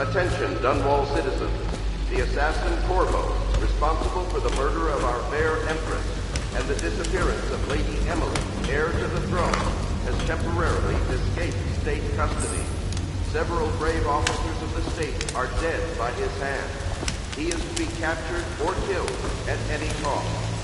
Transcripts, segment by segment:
Attention, Dunwall citizens. The assassin Corvo, responsible for the murder of our fair Empress and the disappearance of Lady Emily, heir to the throne, has temporarily escaped state custody. Several brave officers of the state are dead by his hand. He is to be captured or killed at any cost.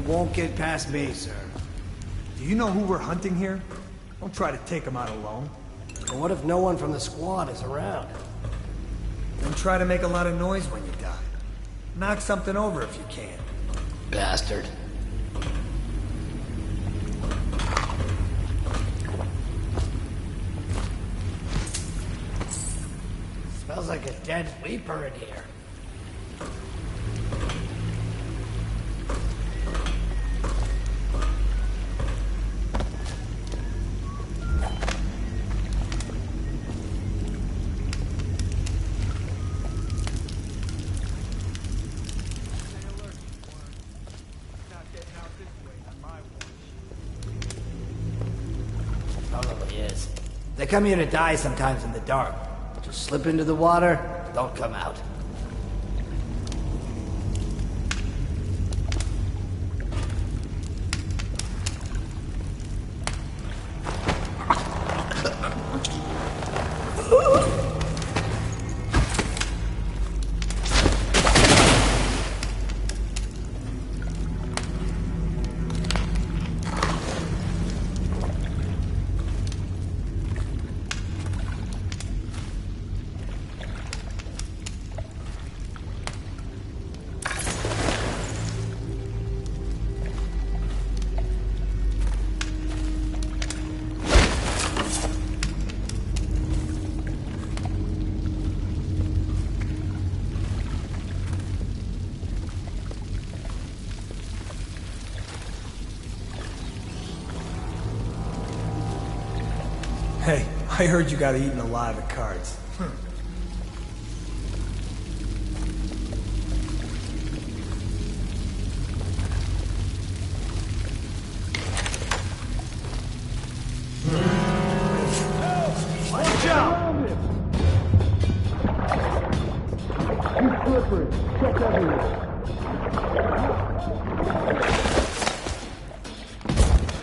Won't get past me, sir. Do you know who we're hunting here? Don't try to take him out alone. But what if no one from the squad is around? Then try to make a lot of noise when you die. Knock something over if you can. Bastard. Red Weeper in here. Probably is. They come here to die sometimes in the dark. Just slip into the water, don't come out. Hey, I heard you got eaten alive at cards. Watch out! You slippery. Check everywhere.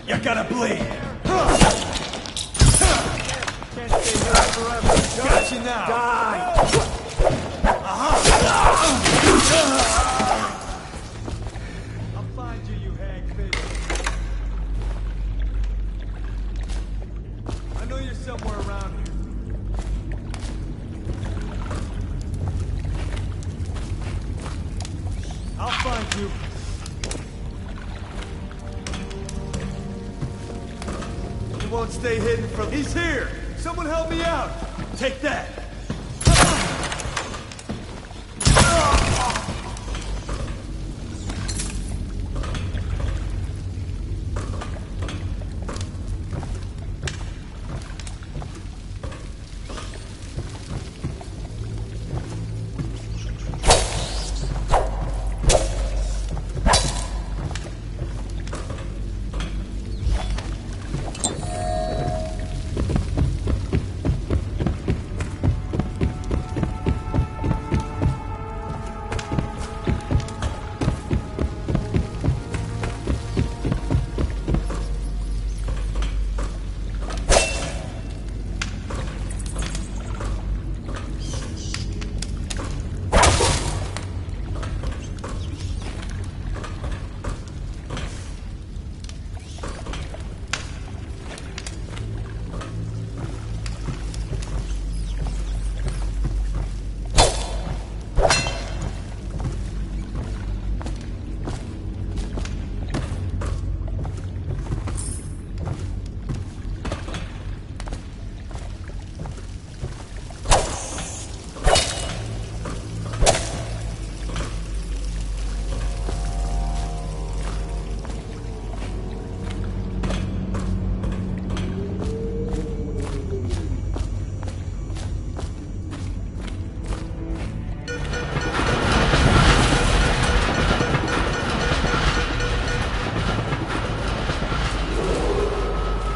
You gotta bleed. Can't stay here forever. Got you now. Die! I'll find you, you hagfish. I know you're somewhere around here. I'll find you. He won't stay hidden from... He's here! Someone help me out! Take that!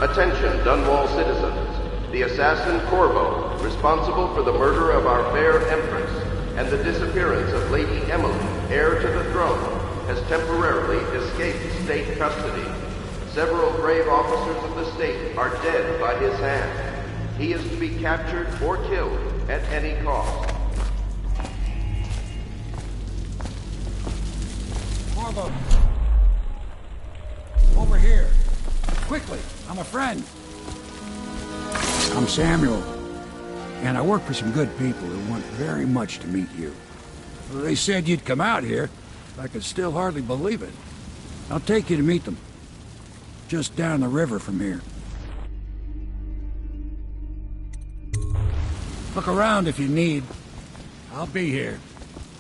Attention, Dunwall citizens. The assassin Corvo, responsible for the murder of our fair Empress and the disappearance of Lady Emily, heir to the throne, has temporarily escaped state custody. Several brave officers of the state are dead by his hand. He is to be captured or killed at any cost. Corvo! Over here. Quickly, I'm a friend. I'm Samuel, and I work for some good people who want very much to meet you. They said you'd come out here. I could still hardly believe it. I'll take you to meet them. Just down the river from here. Look around if you need. I'll be here.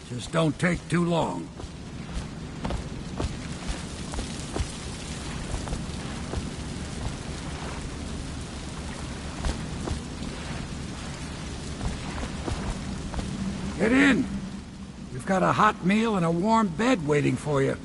Just don't take too long. Get in! We've got a hot meal and a warm bed waiting for you.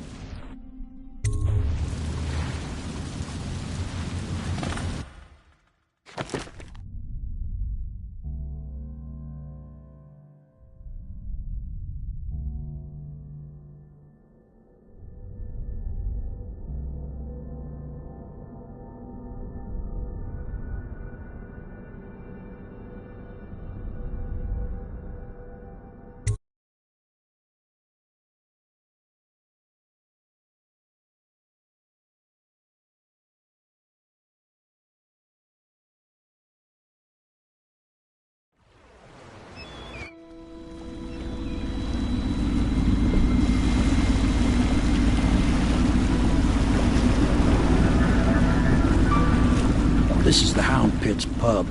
This is the Hound Pit's pub,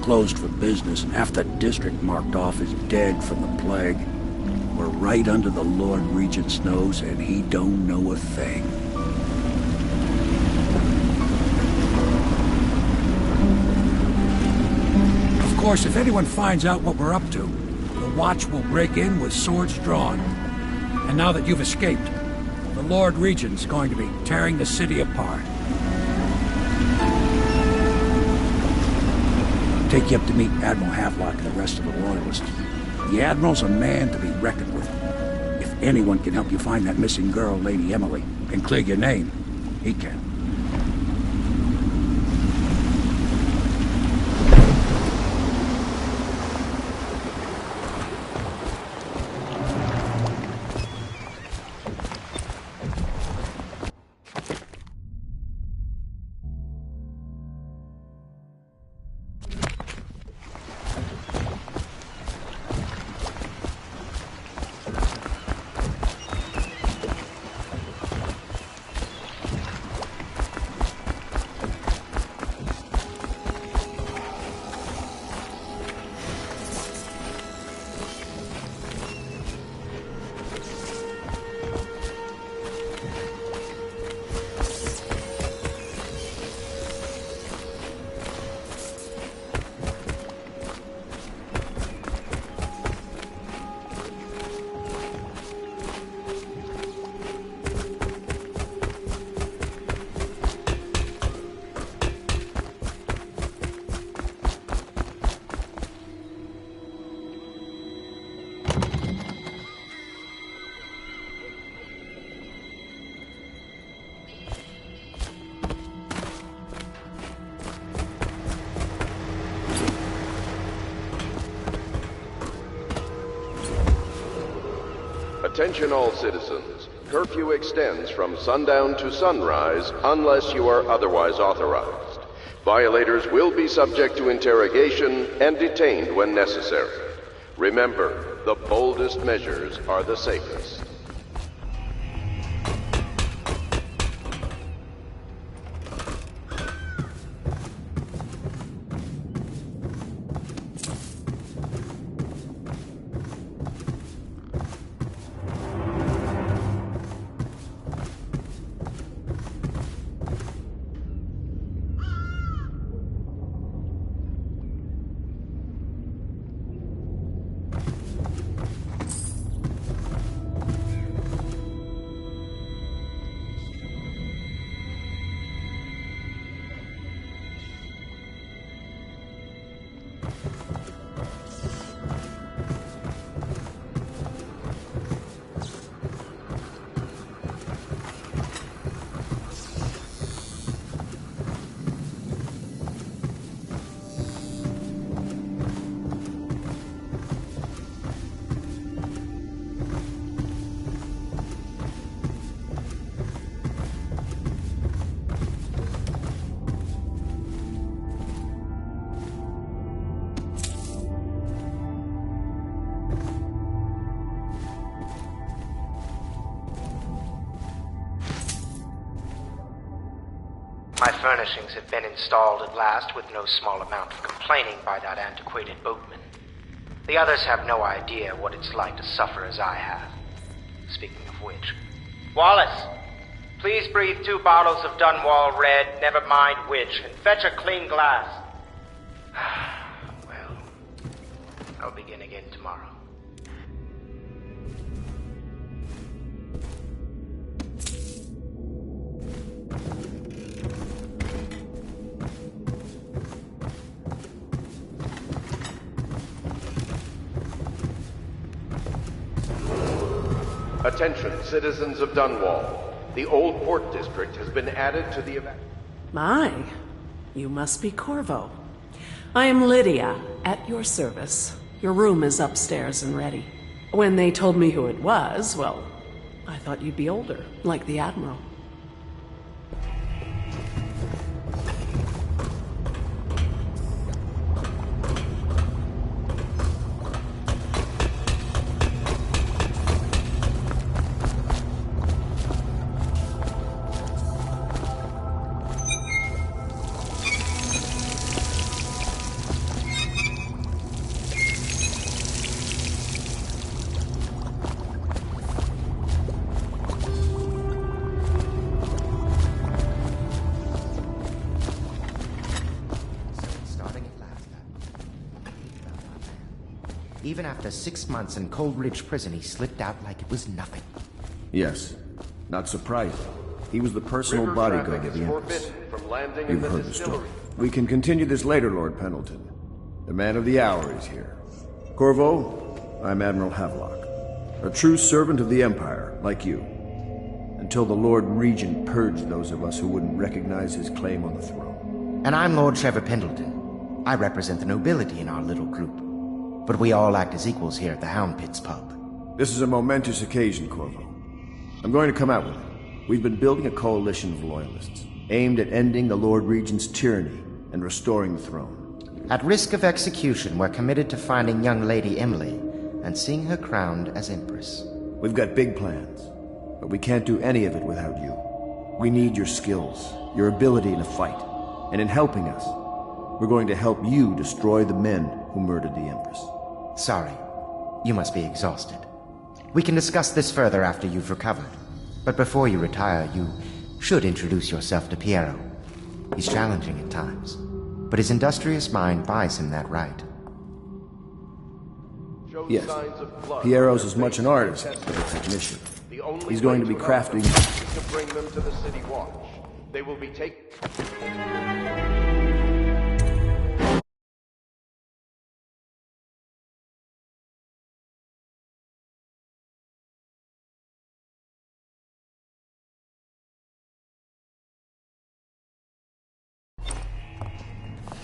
closed for business and half the district marked off as dead from the plague. We're right under the Lord Regent's nose and he don't know a thing. Of course, if anyone finds out what we're up to, the Watch will break in with swords drawn. And now that you've escaped, the Lord Regent's going to be tearing the city apart. Take you up to meet Admiral Havelock and the rest of the Loyalists. The Admiral's a man to be reckoned with. If anyone can help you find that missing girl, Lady Emily, and clear your name, he can. Attention all citizens. Curfew extends from sundown to sunrise unless you are otherwise authorized. Violators will be subject to interrogation and detained when necessary. Remember, the boldest measures are the safest. My furnishings have been installed at last with no small amount of complaining by that antiquated boatman. The others have no idea what it's like to suffer as I have. Speaking of which... Wallace! Please breathe 2 bottles of Dunwall Red, never mind which, and fetch a clean glass. Well, I'll begin again tomorrow. Attention, citizens of Dunwall. The old port district has been added to the My, you must be Corvo. I am Lydia, at your service. Your room is upstairs and ready. When they told me who it was, well, I thought you'd be older, like the Admiral. Even after 6 months in Coldridge Prison, he slipped out like it was nothing. Yes. Not surprising. He was the personal River bodyguard traffic of the is Empress. forbidden from landing in You've the heard the story. distillery. We can continue this later, Lord Pendleton. The man of the hour is here. Corvo, I'm Admiral Havelock. A true servant of the Empire, like you. Until the Lord Regent purged those of us who wouldn't recognize his claim on the throne. And I'm Lord Trevor Pendleton. I represent the nobility in our little group. But we all act as equals here at the Hound Pits pub. This is a momentous occasion, Corvo. I'm going to come out with it. We've been building a coalition of loyalists, aimed at ending the Lord Regent's tyranny and restoring the throne. At risk of execution, we're committed to finding young Lady Emily and seeing her crowned as Empress. We've got big plans, but we can't do any of it without you. We need your skills, your ability in a fight, and in helping us, we're going to help you destroy the men who murdered the Empress. Sorry, you must be exhausted. We can discuss this further after you've recovered. But before you retire, you should introduce yourself to Piero. He's challenging at times, but his industrious mind buys him that right. Yes, Piero's as much an artist as a technician. He's going to be crafting... To bring them to the City Watch. They will be taken...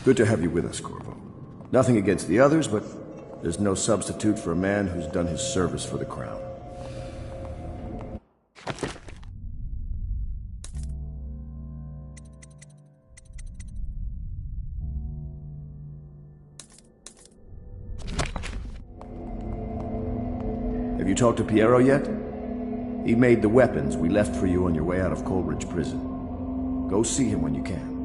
Good to have you with us, Corvo. Nothing against the others, but there's no substitute for a man who's done his service for the crown. Have you talked to Piero yet? He made the weapons we left for you on your way out of Coleridge Prison. Go see him when you can.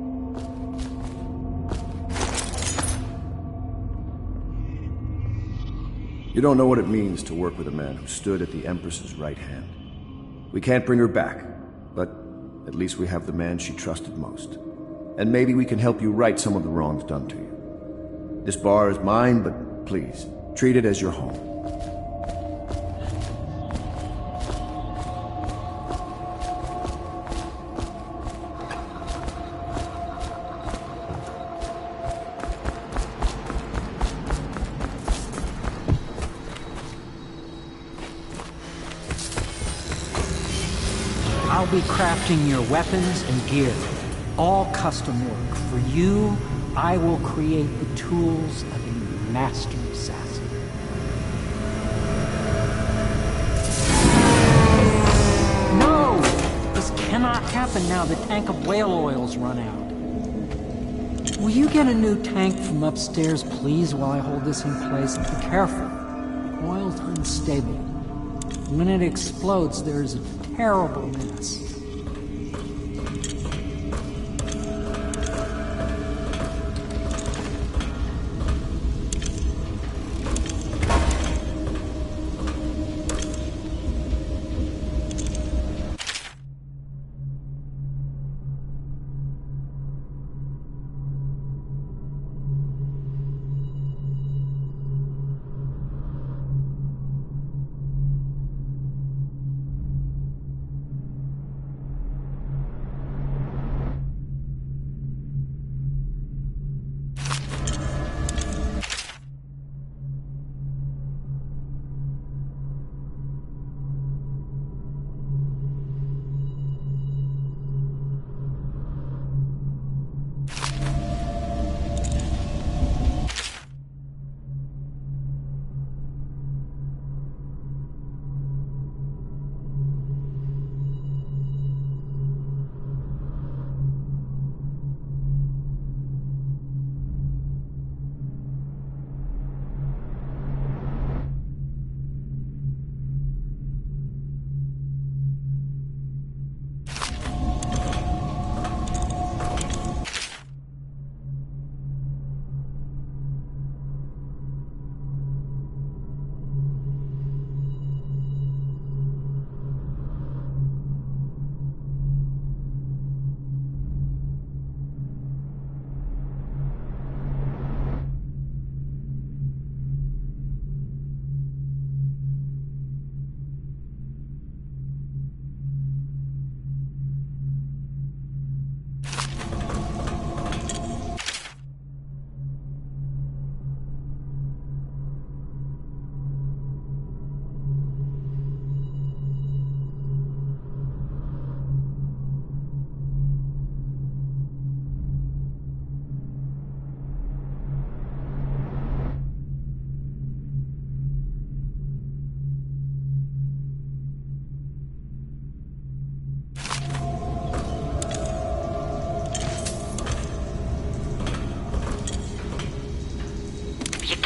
You don't know what it means to work with a man who stood at the Empress's right hand. We can't bring her back, but at least we have the man she trusted most. And maybe we can help you right some of the wrongs done to you. This bar is mine, but please, treat it as your home. I'll be crafting your weapons and gear. All custom work. For you, I will create the tools of a master assassin. No! This cannot happen now. The tank of whale oil's run out. Will you get a new tank from upstairs, please, while I hold this in place? Be careful. The oil's unstable. When it explodes, there's a terrible mess.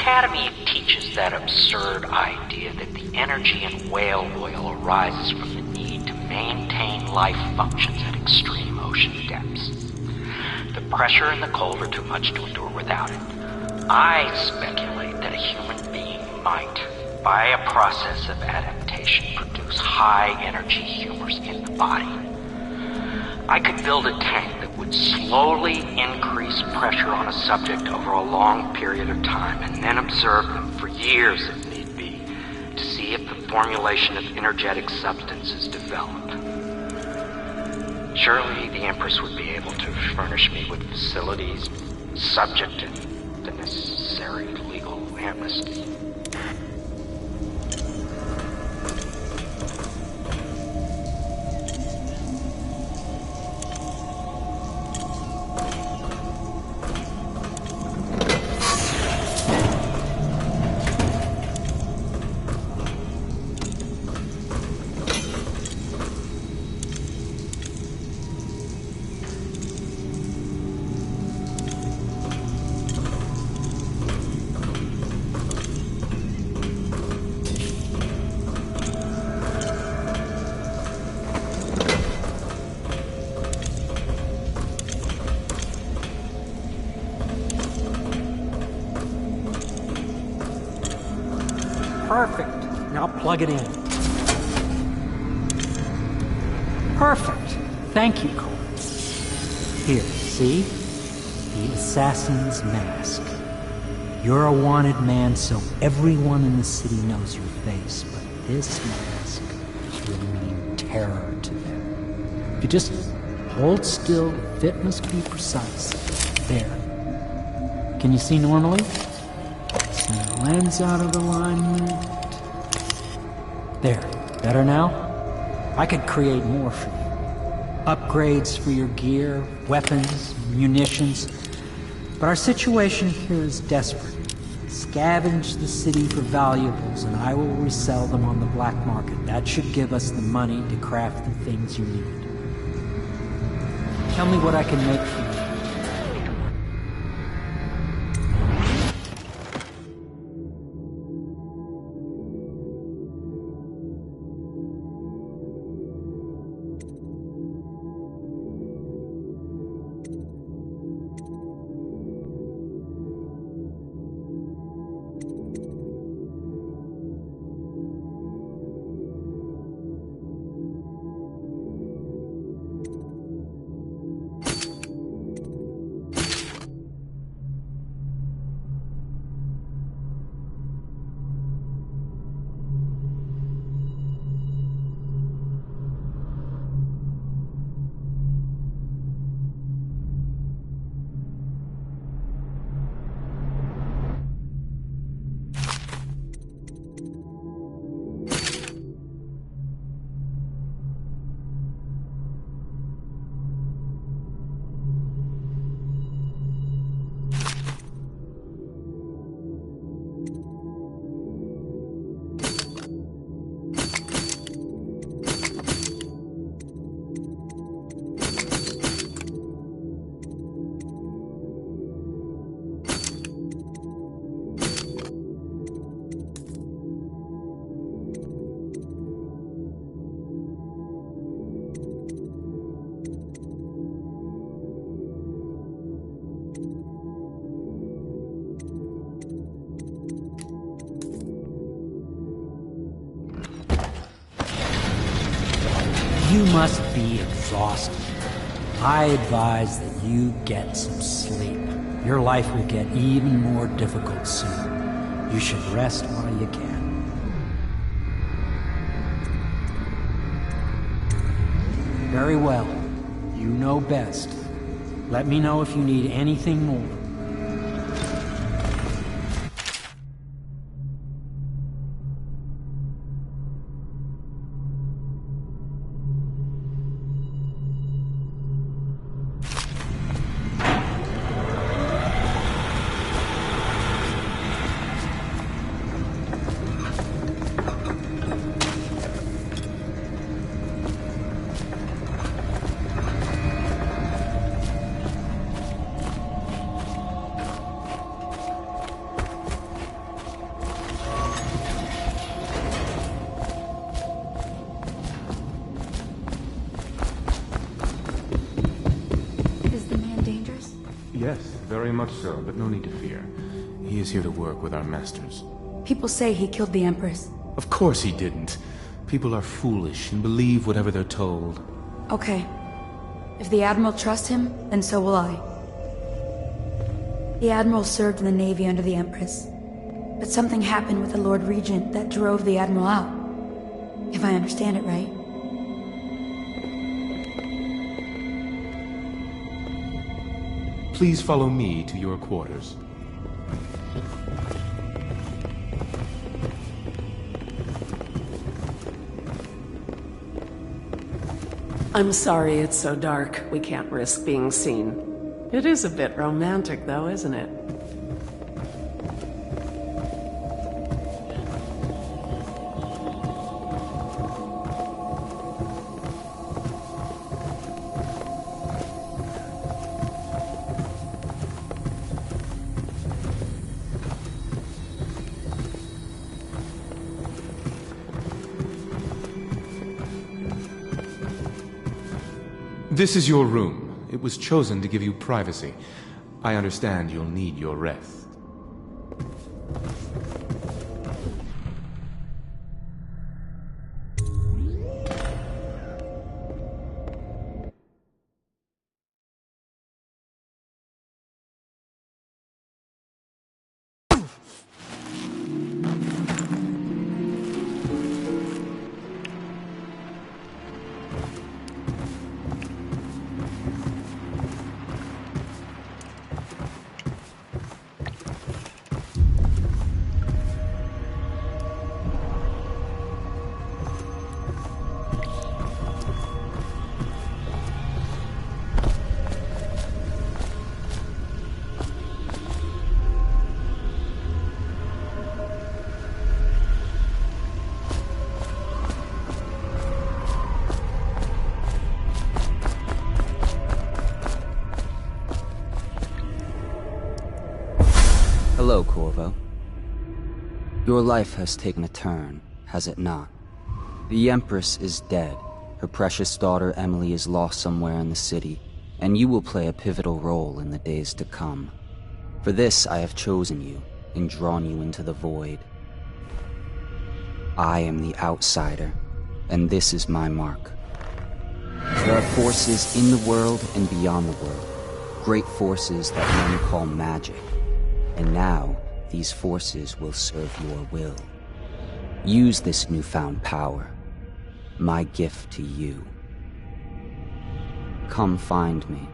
Academy teaches that absurd idea that the energy in whale oil arises from the need to maintain life functions at extreme ocean depths. The pressure and the cold are too much to endure without it. I speculate that a human being might, by a process of adaptation, produce high-energy humors in the body. I could build a tank that would slowly increase pressure on a subject over a long period of time and then observe them for years if need be to see if the formulation of energetic substance is developed. Surely the Empress would be able to furnish me with facilities subject to the necessary legal amnesty. Perfect. Now plug it in. Perfect. Thank you, Cole. Here, see? The assassin's mask. You're a wanted man, so everyone in the city knows your face, but this mask will mean terror to them. If you just hold still, the fit must be precise. There. Can you see normally? Send the lens out of alignment. There. Better now? I could create more for you. Upgrades for your gear, weapons, munitions. But our situation here is desperate. Scavenge the city for valuables, and I will resell them on the black market. That should give us the money to craft the things you need. Tell me what I can make for you. You must be exhausted. I advise that you get some sleep. Your life will get even more difficult soon. You should rest while you can. Very well. You know best. Let me know if you need anything more. Yes, very much so, but no need to fear. He is here to work with our masters. People say he killed the Empress. Of course he didn't. People are foolish and believe whatever they're told. Okay. If the Admiral trusts him, then so will I. The Admiral served in the Navy under the Empress. But something happened with the Lord Regent that drove the Admiral out. If I understand it right. Please follow me to your quarters. I'm sorry it's so dark. We can't risk being seen. It is a bit romantic, though, isn't it? This is your room. It was chosen to give you privacy. I understand you'll need your rest. Hello, Corvo. Your life has taken a turn, has it not? The Empress is dead. Her precious daughter Emily is lost somewhere in the city, and you will play a pivotal role in the days to come. For this, I have chosen you and drawn you into the void. I am the outsider, and this is my mark. There are forces in the world and beyond the world, great forces that men call magic. And now, these forces will serve your will. Use this newfound power, my gift to you. Come find me.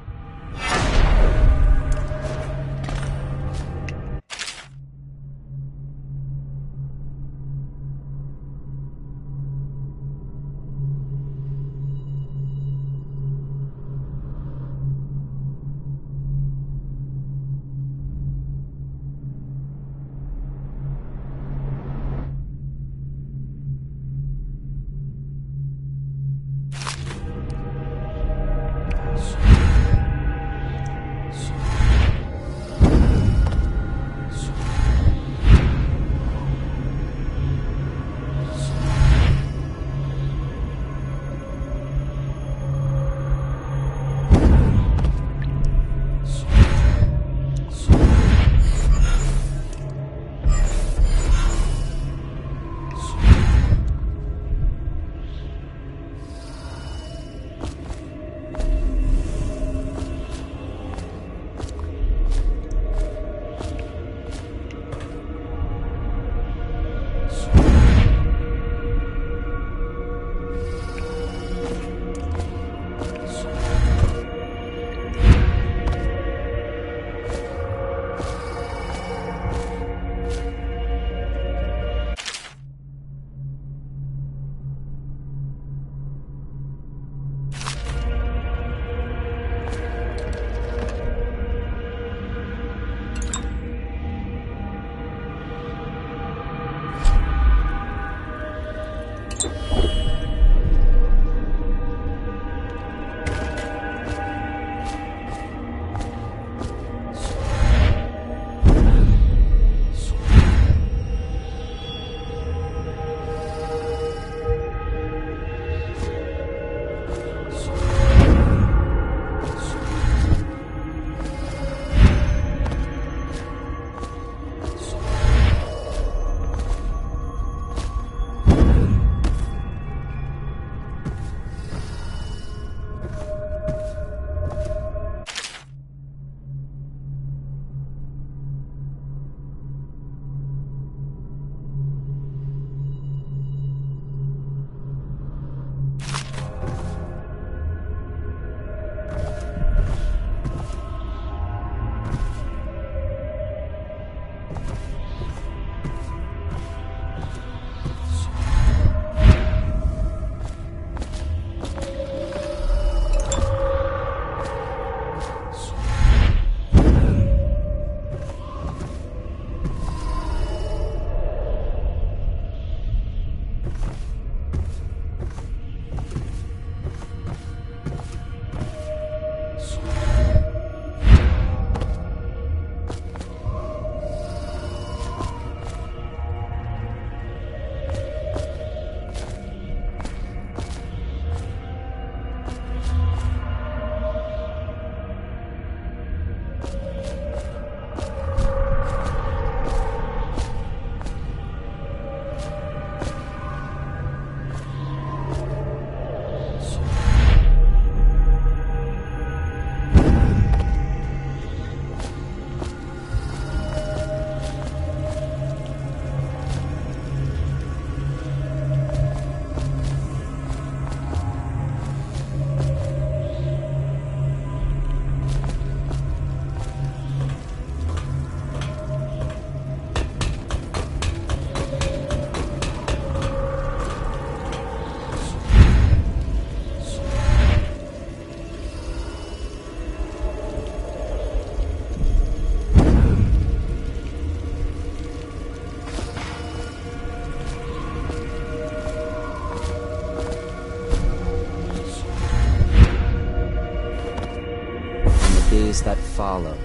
days that follow,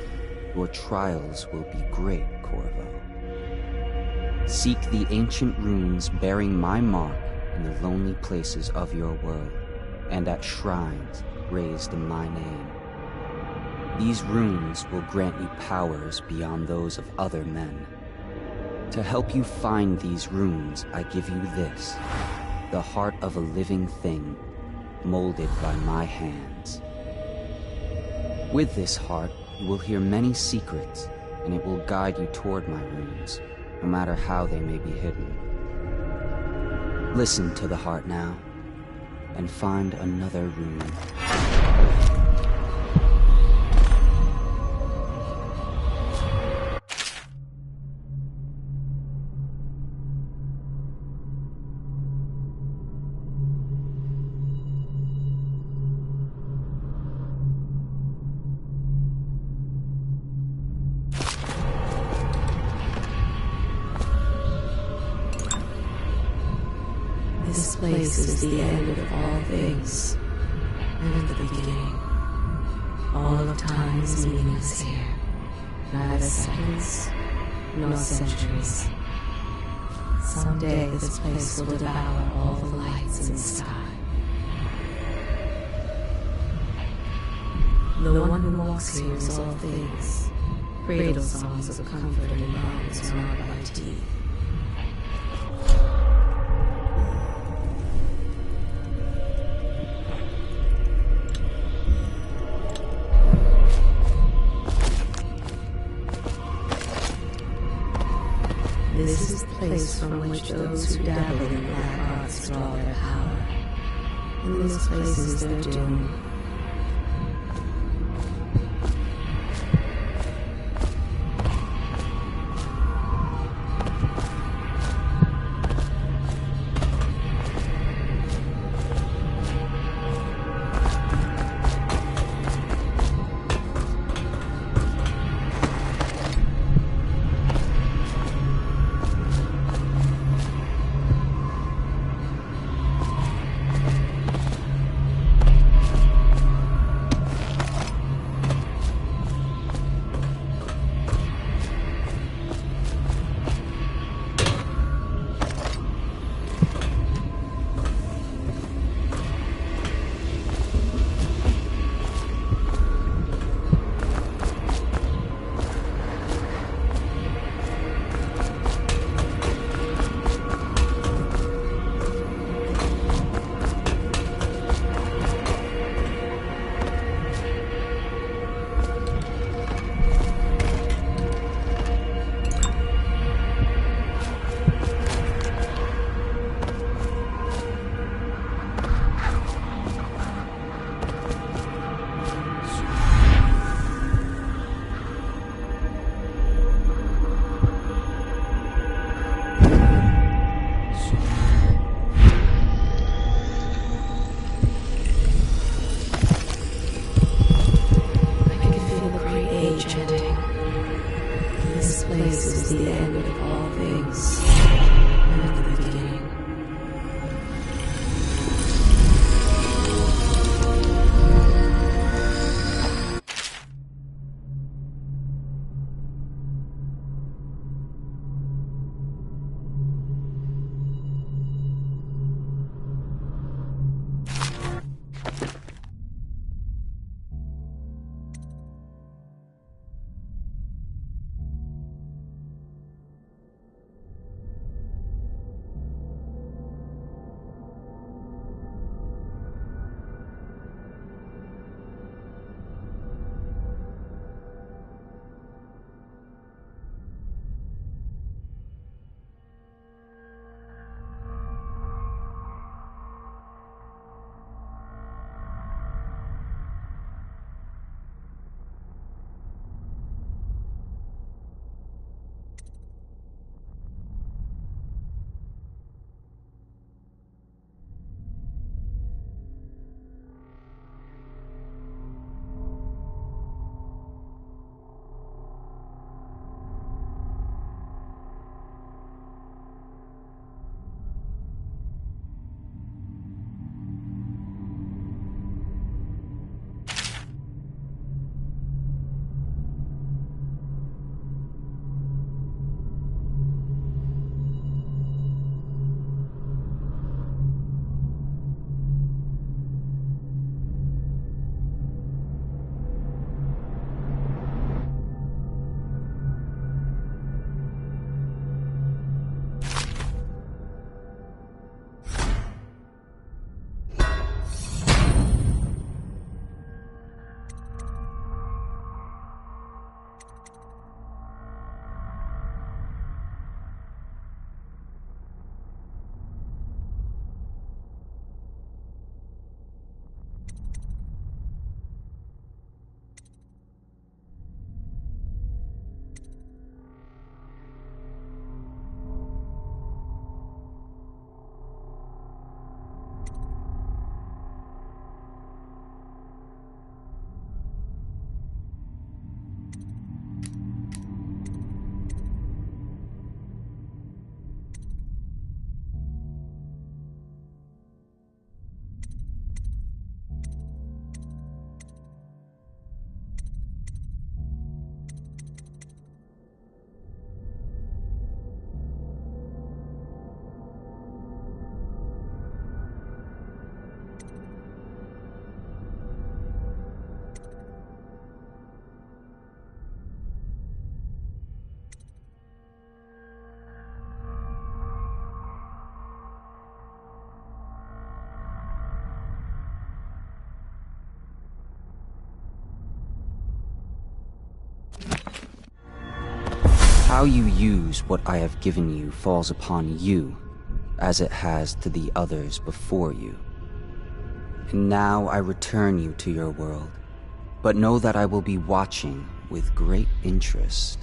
your trials will be great, Corvo. Seek the ancient runes bearing my mark in the lonely places of your world, and at shrines raised in my name. These runes will grant you powers beyond those of other men. To help you find these runes, I give you this, the heart of a living thing, molded by my hands. With this heart, you will hear many secrets, and it will guide you toward my runes, no matter how they may be hidden. Listen to the heart now, and find another rune. This place is the end of all things, and the beginning. All of time is meaningless here. Neither seconds, nor centuries. Someday this place will devour all the lights in the sky. The one who walks here is all things. Cradle songs of comfort and bones gnawed by teeth. This is the place from which those who dabble in black arts draw their power. And this place is their doom. How you use what I have given you falls upon you, as it has to the others before you. And now I return you to your world, but know that I will be watching with great interest.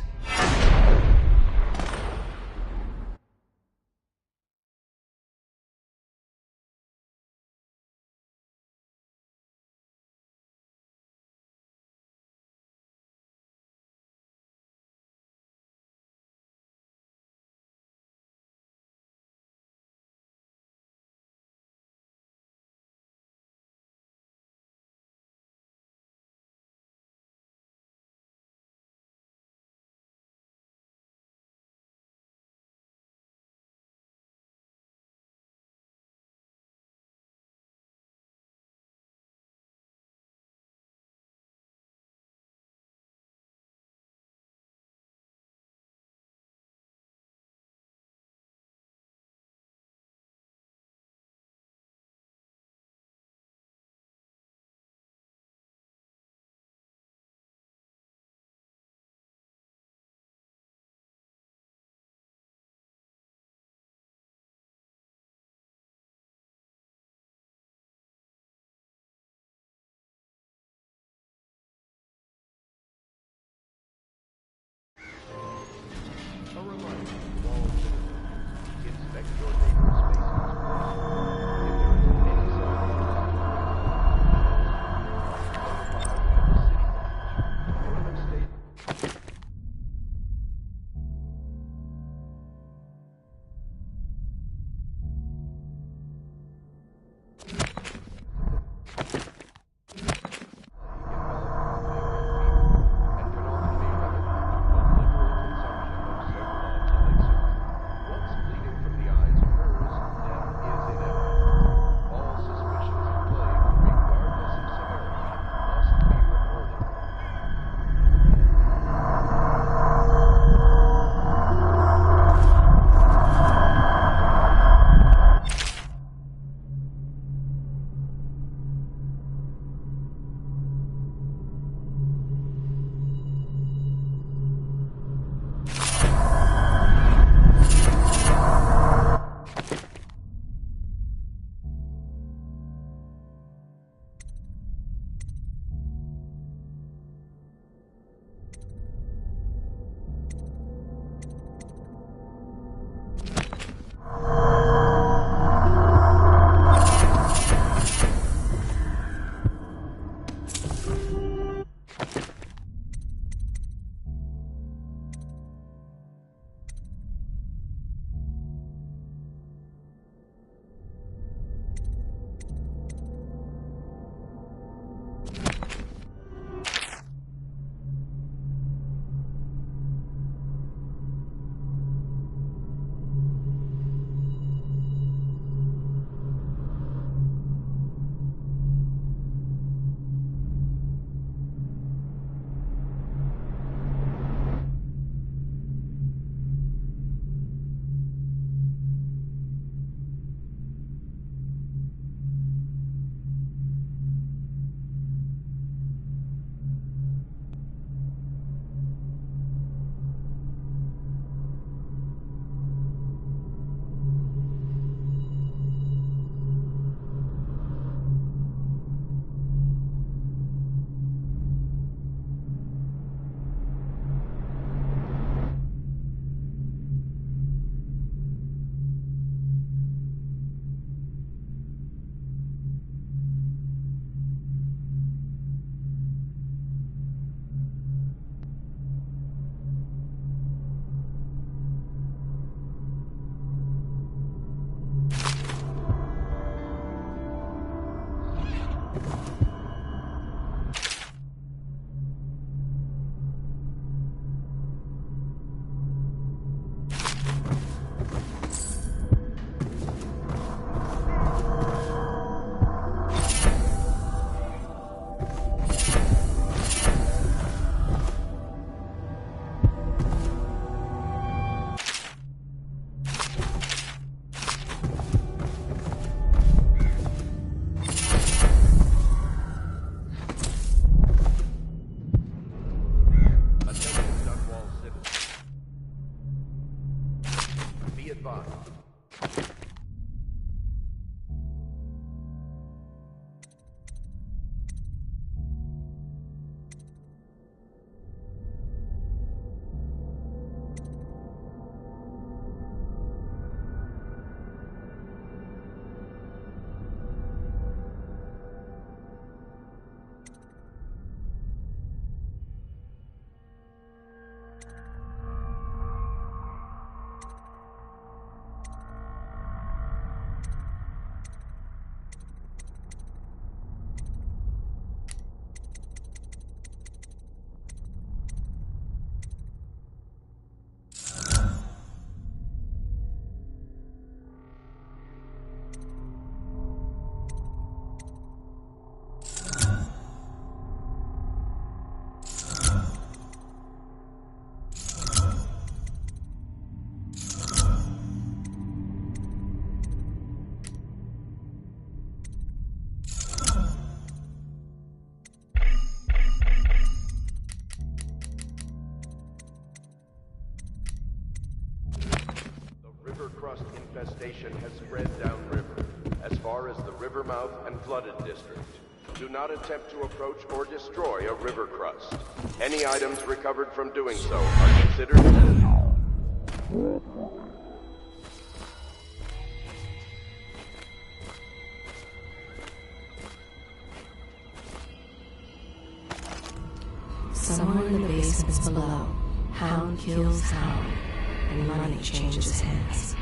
fine. Infestation has spread downriver, as far as the river mouth and flooded district. Do not attempt to approach or destroy a river crust. Any items recovered from doing so are considered somewhere in the basements below, Hound kills Hound, and money changes hands.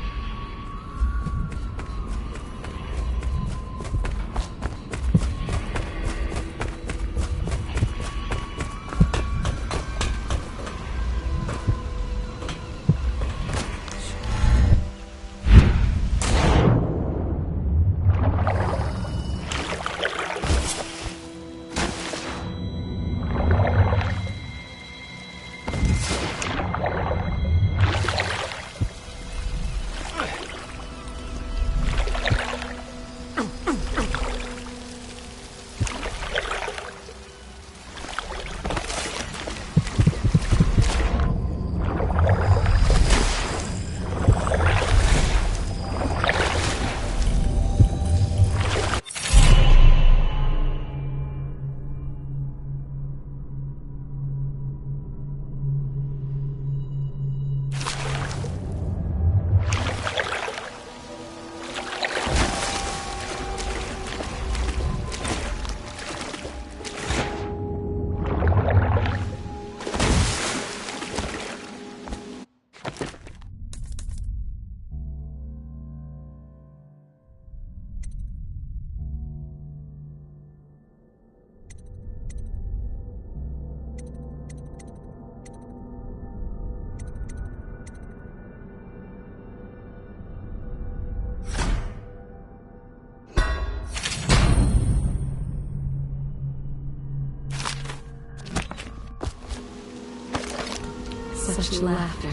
Such laughter,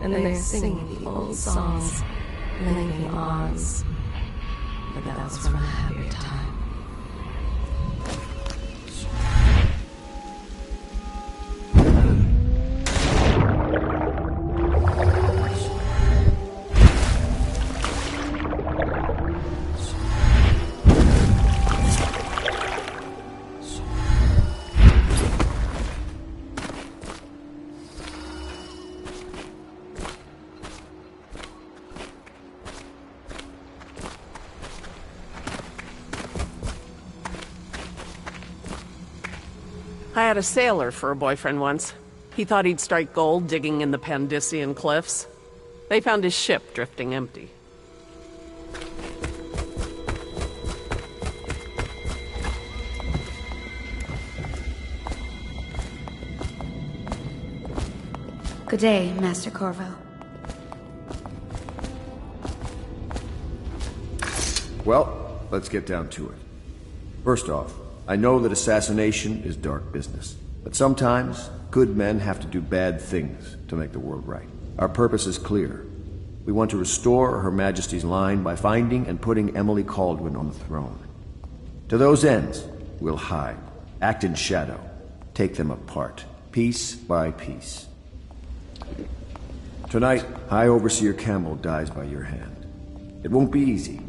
and they're singing the old songs, linking arms. But that was from a happier time. I had a sailor for a boyfriend once. He thought he'd strike gold digging in the Pandician cliffs. They found his ship drifting empty. Good day, Master Corvo. Well, let's get down to it. First off, I know that assassination is dark business, but sometimes good men have to do bad things to make the world right. Our purpose is clear. We want to restore Her Majesty's line by finding and putting Emily Kaldwin on the throne. To those ends, we'll hide, act in shadow, take them apart, piece by piece. Tonight, High Overseer Campbell dies by your hand. It won't be easy.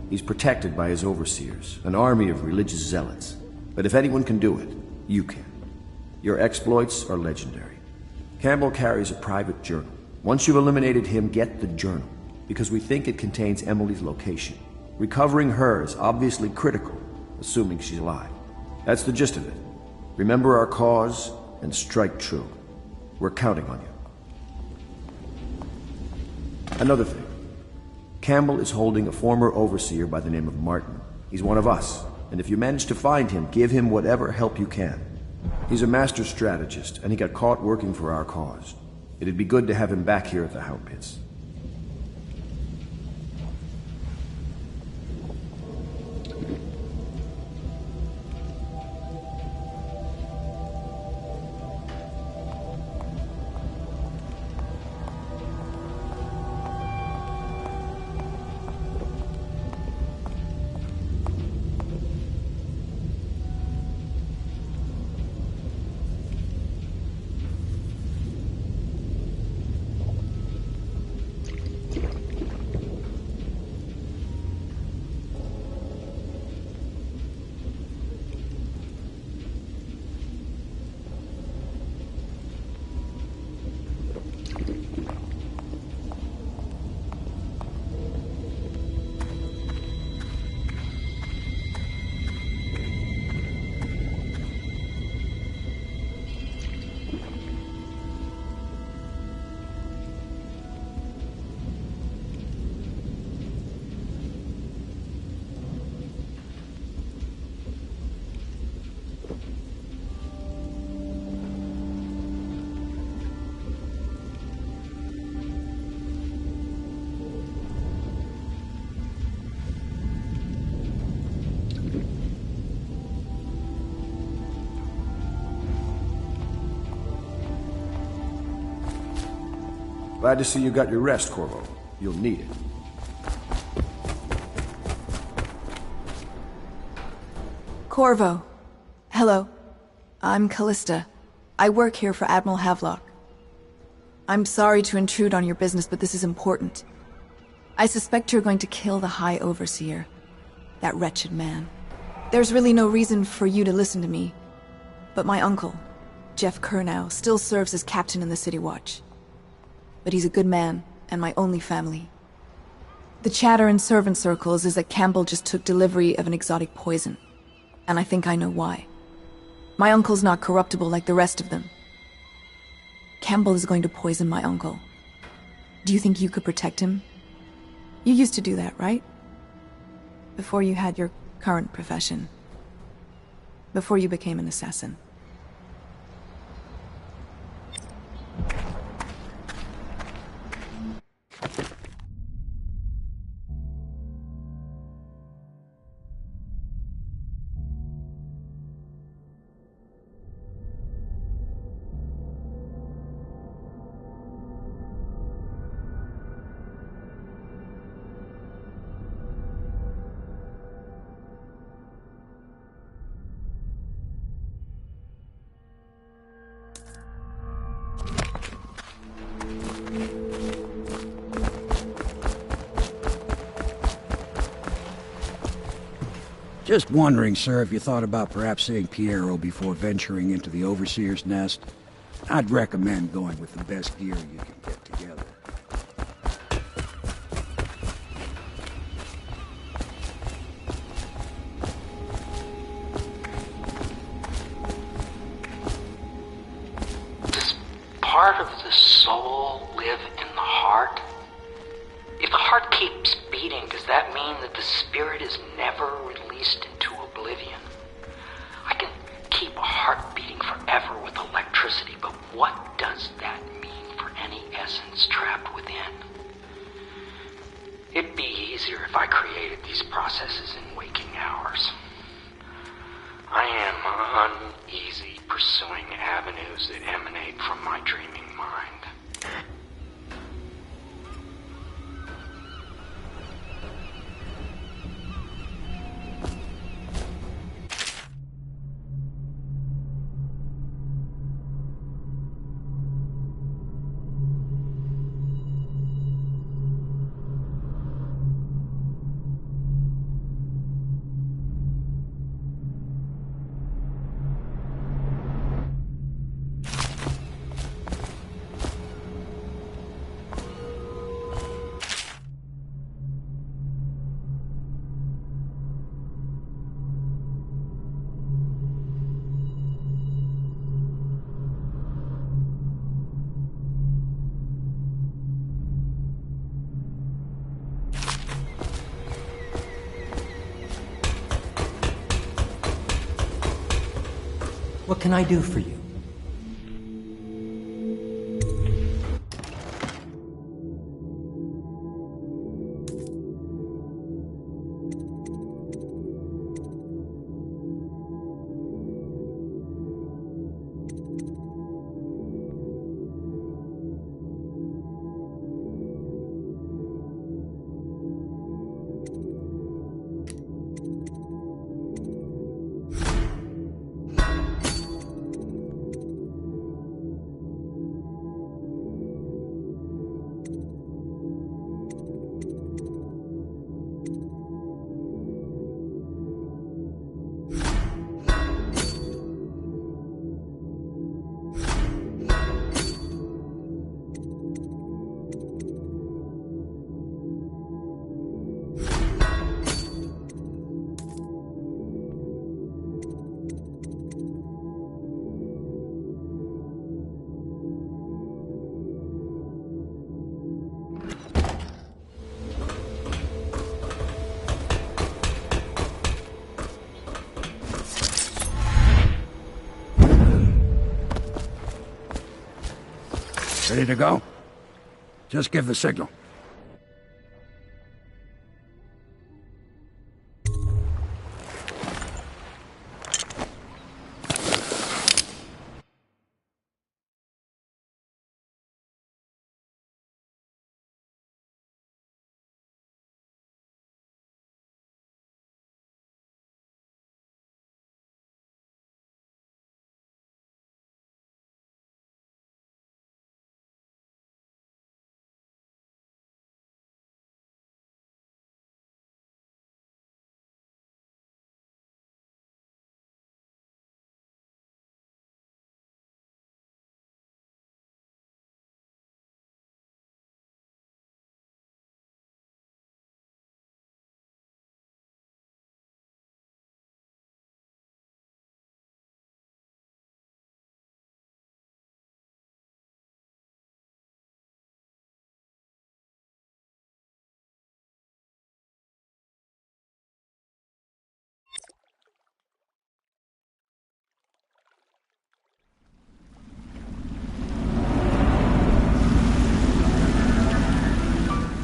He's protected by his overseers, an army of religious zealots. But if anyone can do it, you can. Your exploits are legendary. Campbell carries a private journal. Once you've eliminated him, get the journal, because we think it contains Emily's location. Recovering her is obviously critical, assuming she's alive. That's the gist of it. Remember our cause, and strike true. We're counting on you. Another thing. Campbell is holding a former overseer by the name of Martin. He's one of us, and if you manage to find him, give him whatever help you can. He's a master strategist, and he got caught working for our cause. It'd be good to have him back here at the Hound Pits. Glad to see you got your rest, Corvo. You'll need it. Corvo. Hello. I'm Callista. I work here for Admiral Havelock. I'm sorry to intrude on your business, but this is important. I suspect you're going to kill the High Overseer. That wretched man. There's really no reason for you to listen to me. But my uncle, Jeff Kernow, still serves as captain in the City Watch. But he's a good man, and my only family. The chatter in servant circles is that Campbell just took delivery of an exotic poison. And I think I know why. My uncle's not corruptible like the rest of them. Campbell is going to poison my uncle. Do you think you could protect him? You used to do that, right? Before you had your current profession. Before you became an assassin. Just wondering, sir, if you thought about perhaps seeing Piero before venturing into the Overseer's nest. I'd recommend going with the best gear you can get together. Does part of the soul live in the heart? If the heart keeps beating, does that mean that the spirit is never released into oblivion? I can keep a heart beating forever with electricity, but what does that mean for any essence trapped within? It'd be easier if I created these processes in waking hours. I am uneasy pursuing avenues that emanate from my dreaming mind. can I do for you? Ready to go? Just give the signal.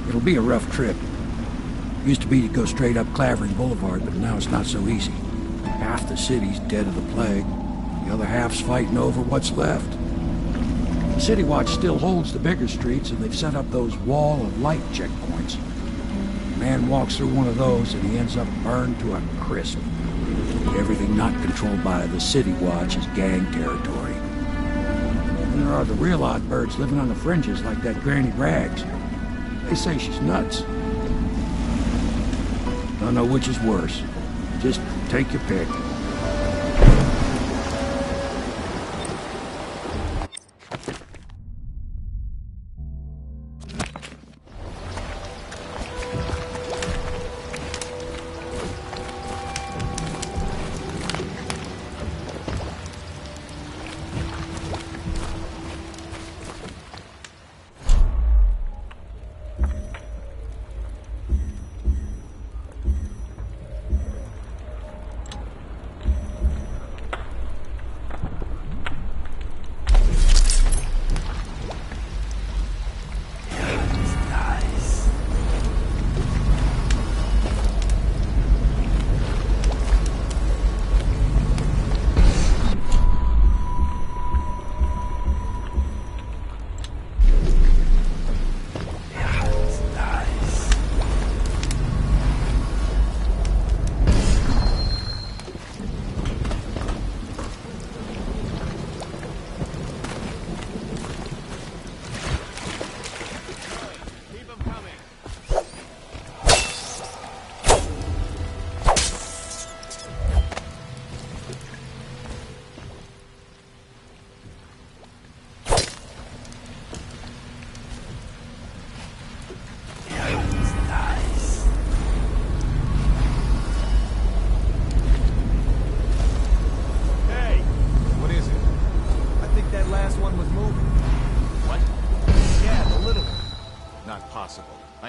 It'll be a rough trip. Used to be to go straight up Clavering Boulevard, but now it's not so easy. Half the city's dead of the plague. The other half's fighting over what's left. City Watch still holds the bigger streets, and they've set up those wall of light checkpoints. A man walks through one of those, and he ends up burned to a crisp. Everything not controlled by the City Watch is gang territory. And there are the real odd birds living on the fringes, like that Granny Rags. They say she's nuts. Don't know which is worse. Just take your pick.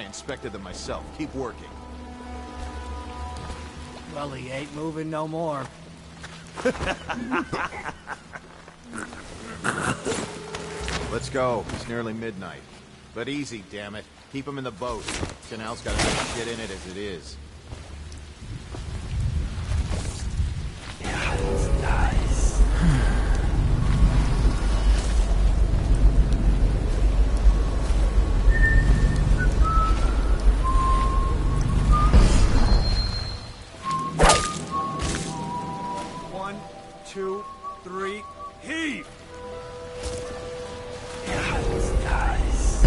Inspected them myself. Keep working. Well, he ain't moving no more. Let's go. It's nearly midnight. But easy, damn it. Keep them in the boat. Canal's got enough shit in it as it is. Yeah, it's nice. One, two, three, heave! Yeah, it's nice.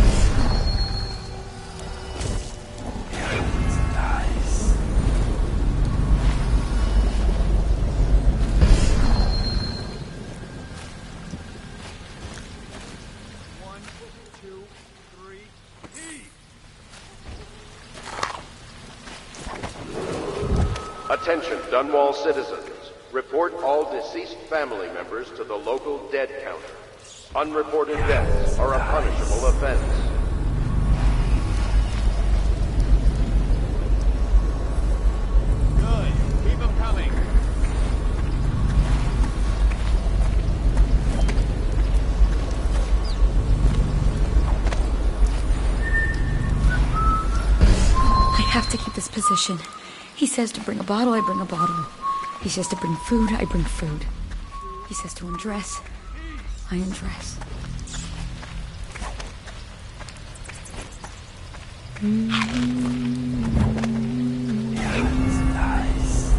Yeah, it's nice. One, two, three, heave! Attention, Dunwall citizens. Report all deceased family members to the local dead counter. Unreported deaths are a punishable offense. Good. Keep them coming. I have to keep this position. He says to bring a bottle, I bring a bottle. He says to bring food, I bring food. He says to undress, I undress. Yeah, it's nice.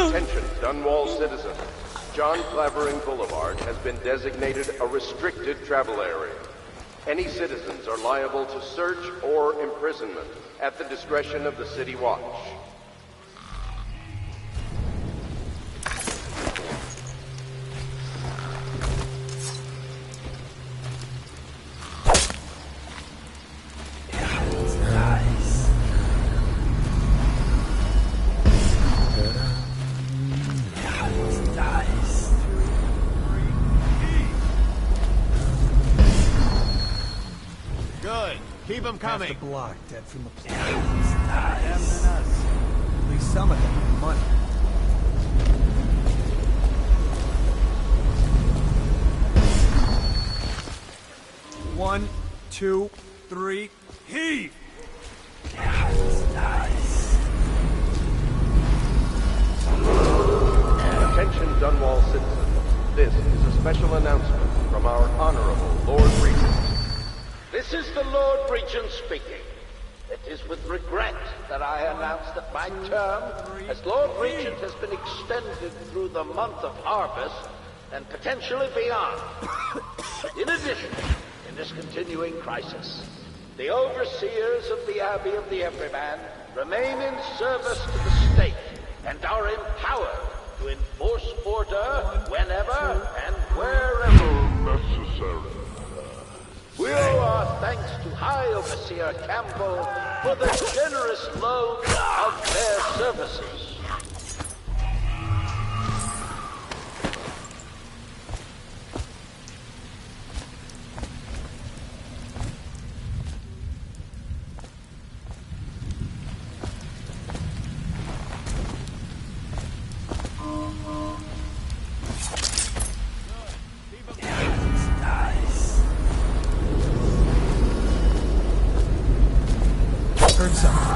Attention, Dunwall citizens. John Clavering Boulevard has been designated a restricted travel area. Any citizens are liable to search or imprisonment at the discretion of the City Watch. Yeah, it's nice. Yeah, it's nice. Good. Keep them coming. Half the block dead from the plague. Yeah, it's nice. Them than us. At least some of them have money. One, two, three, heave! Yeah, it's nice. Attention, Dunwall citizens. This is a special announcement from our Honorable Lord Regent. This is the Lord Regent speaking. It is with regret that I announce that my term as Lord Regent has been extended through the month of harvest and potentially beyond. In addition, in this continuing crisis, the overseers of the Abbey of the Everyman remain in service to the state and are empowered to enforce order whenever and wherever necessary. We owe our thanks to High Overseer Campbell for the generous loan of their services. Heard something.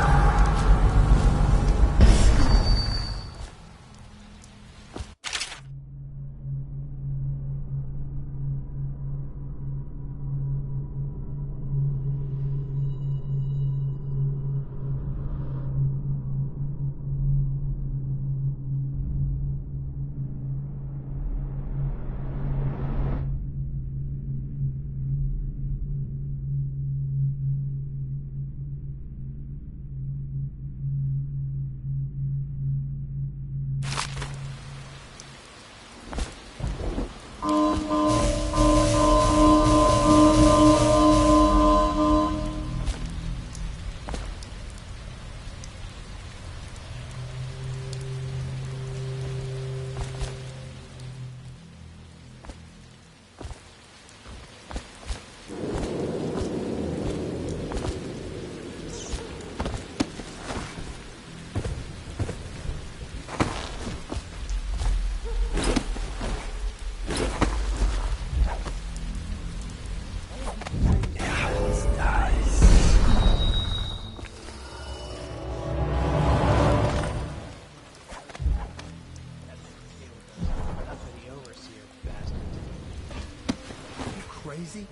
Crazy?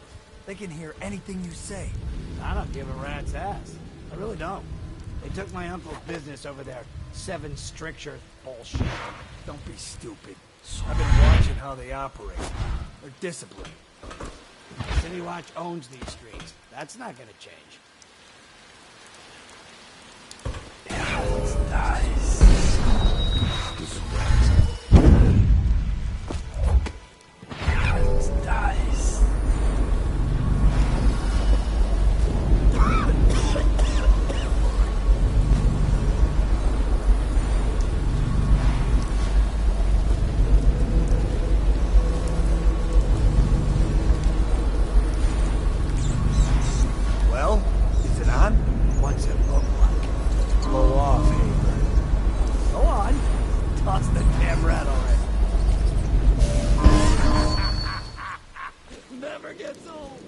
They can hear anything you say. I don't give a rat's ass. I really don't. They took my uncle's business over there. 7 strictures bullshit. Don't be stupid. I've been watching how they operate. They're disciplined. City Watch owns these streets. That's not gonna change. Well, is it on? What's it look like? Blow off, Haber. Go on. Toss the damn rat already. Never gets old.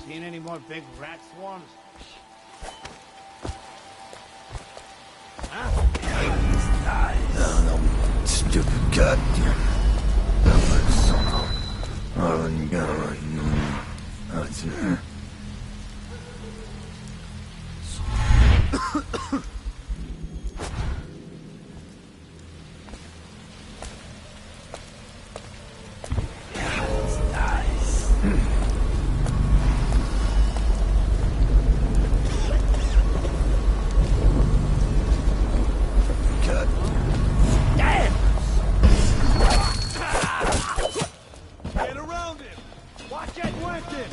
Seen any more big rat swarms? Huh? Stupid goddamn. Get around him! Watch it, Winston!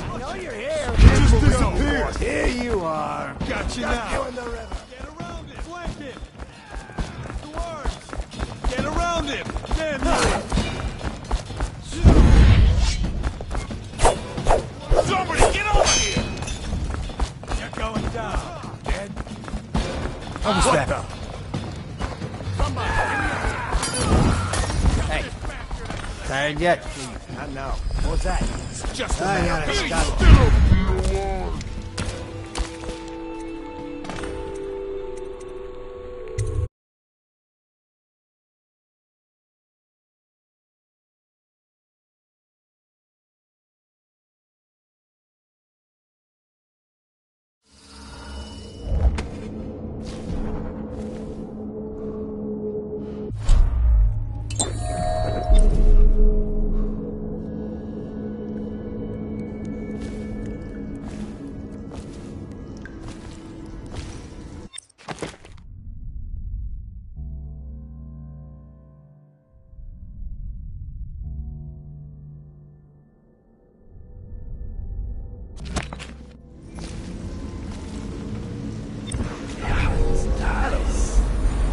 I know you're here. Just disappeared! Here you are. Got you Got now! you in the river. Get around him! Flank him! Towards! Get around him! Damn you! Somebody get over here! You're going down. Dead? How was that? Hey. Tired yet? Not now. What was that? It's just a I matter gotta of stop.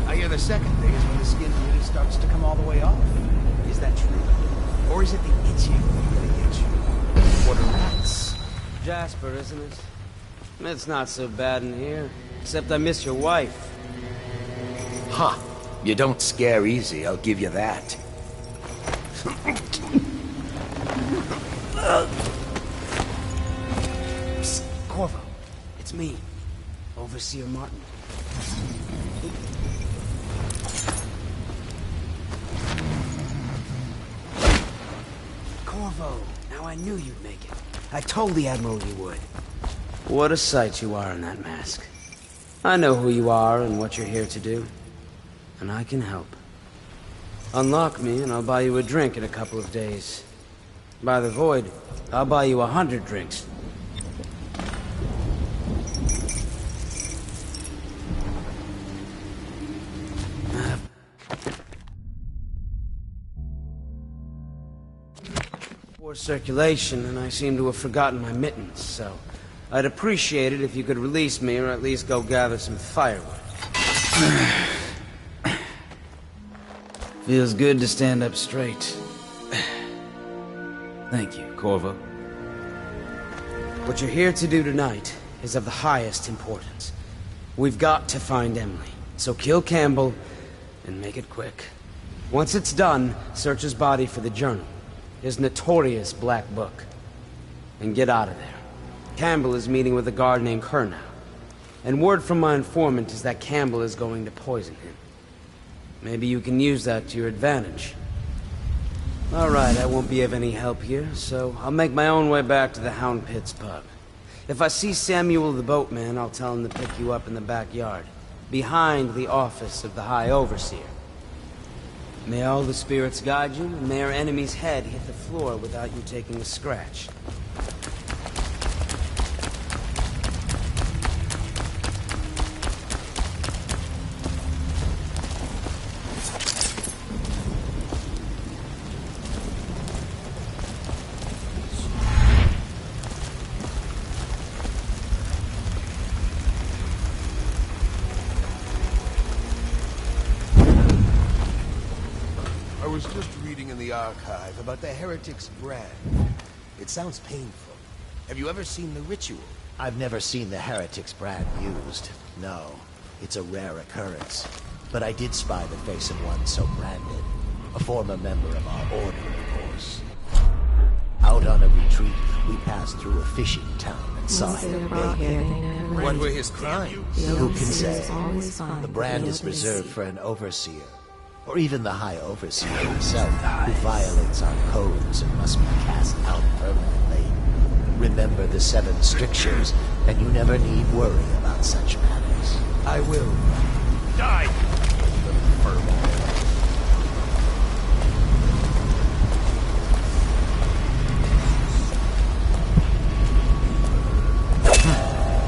I hear the second thing is when the skin really starts to come all the way off. Is that true? Or is it the itching that gets you? What are rats? Jasper, isn't it? It's not so bad in here. Except I miss your wife. Ha! You don't scare easy, I'll give you that. Psst, Corvo. It's me, Overseer Martin. Corvo, now I knew you'd make it. I told the Admiral you would. What a sight you are in that mask. I know who you are and what you're here to do. And I can help. Unlock me and I'll buy you a drink in a couple of days. By the Void, I'll buy you 100 drinks. Poor circulation, and I seem to have forgotten my mittens, so I'd appreciate it if you could release me or at least go gather some firewood. Feels good to stand up straight. Thank you, Corvo. What you're here to do tonight is of the highest importance. We've got to find Emily, so kill Campbell and make it quick. Once it's done, search his body for the journal, his notorious black book, and get out of there. Campbell is meeting with a guard named Kernow, and word from my informant is that Campbell is going to poison him. Maybe you can use that to your advantage. Alright, I won't be of any help here, so I'll make my own way back to the Hound Pits pub. If I see Samuel the boatman, I'll tell him to pick you up in the backyard, behind the office of the High Overseer. May all the spirits guide you, and may our enemy's head hit the floor without you taking a scratch. I was just reading in the archive about the heretic's brand. It sounds painful. Have you ever seen the ritual? I've never seen the heretic's brand used. No, it's a rare occurrence. But I did spy the face of one so branded. A former member of our order, of course. Out on a retreat, we passed through a fishing town and saw him naked. What were his crimes? Who can say? The brand is reserved for an overseer. Or even the High Overseer himself, who violates our codes and must be cast out permanently. Remember the 7 strictures, and you never need worry about such matters. I will. Die! Little furball.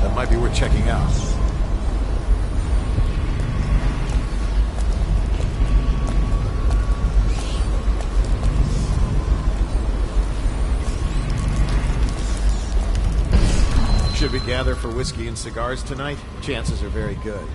That might be worth checking out. Should we gather for whiskey and cigars tonight? Chances are very good.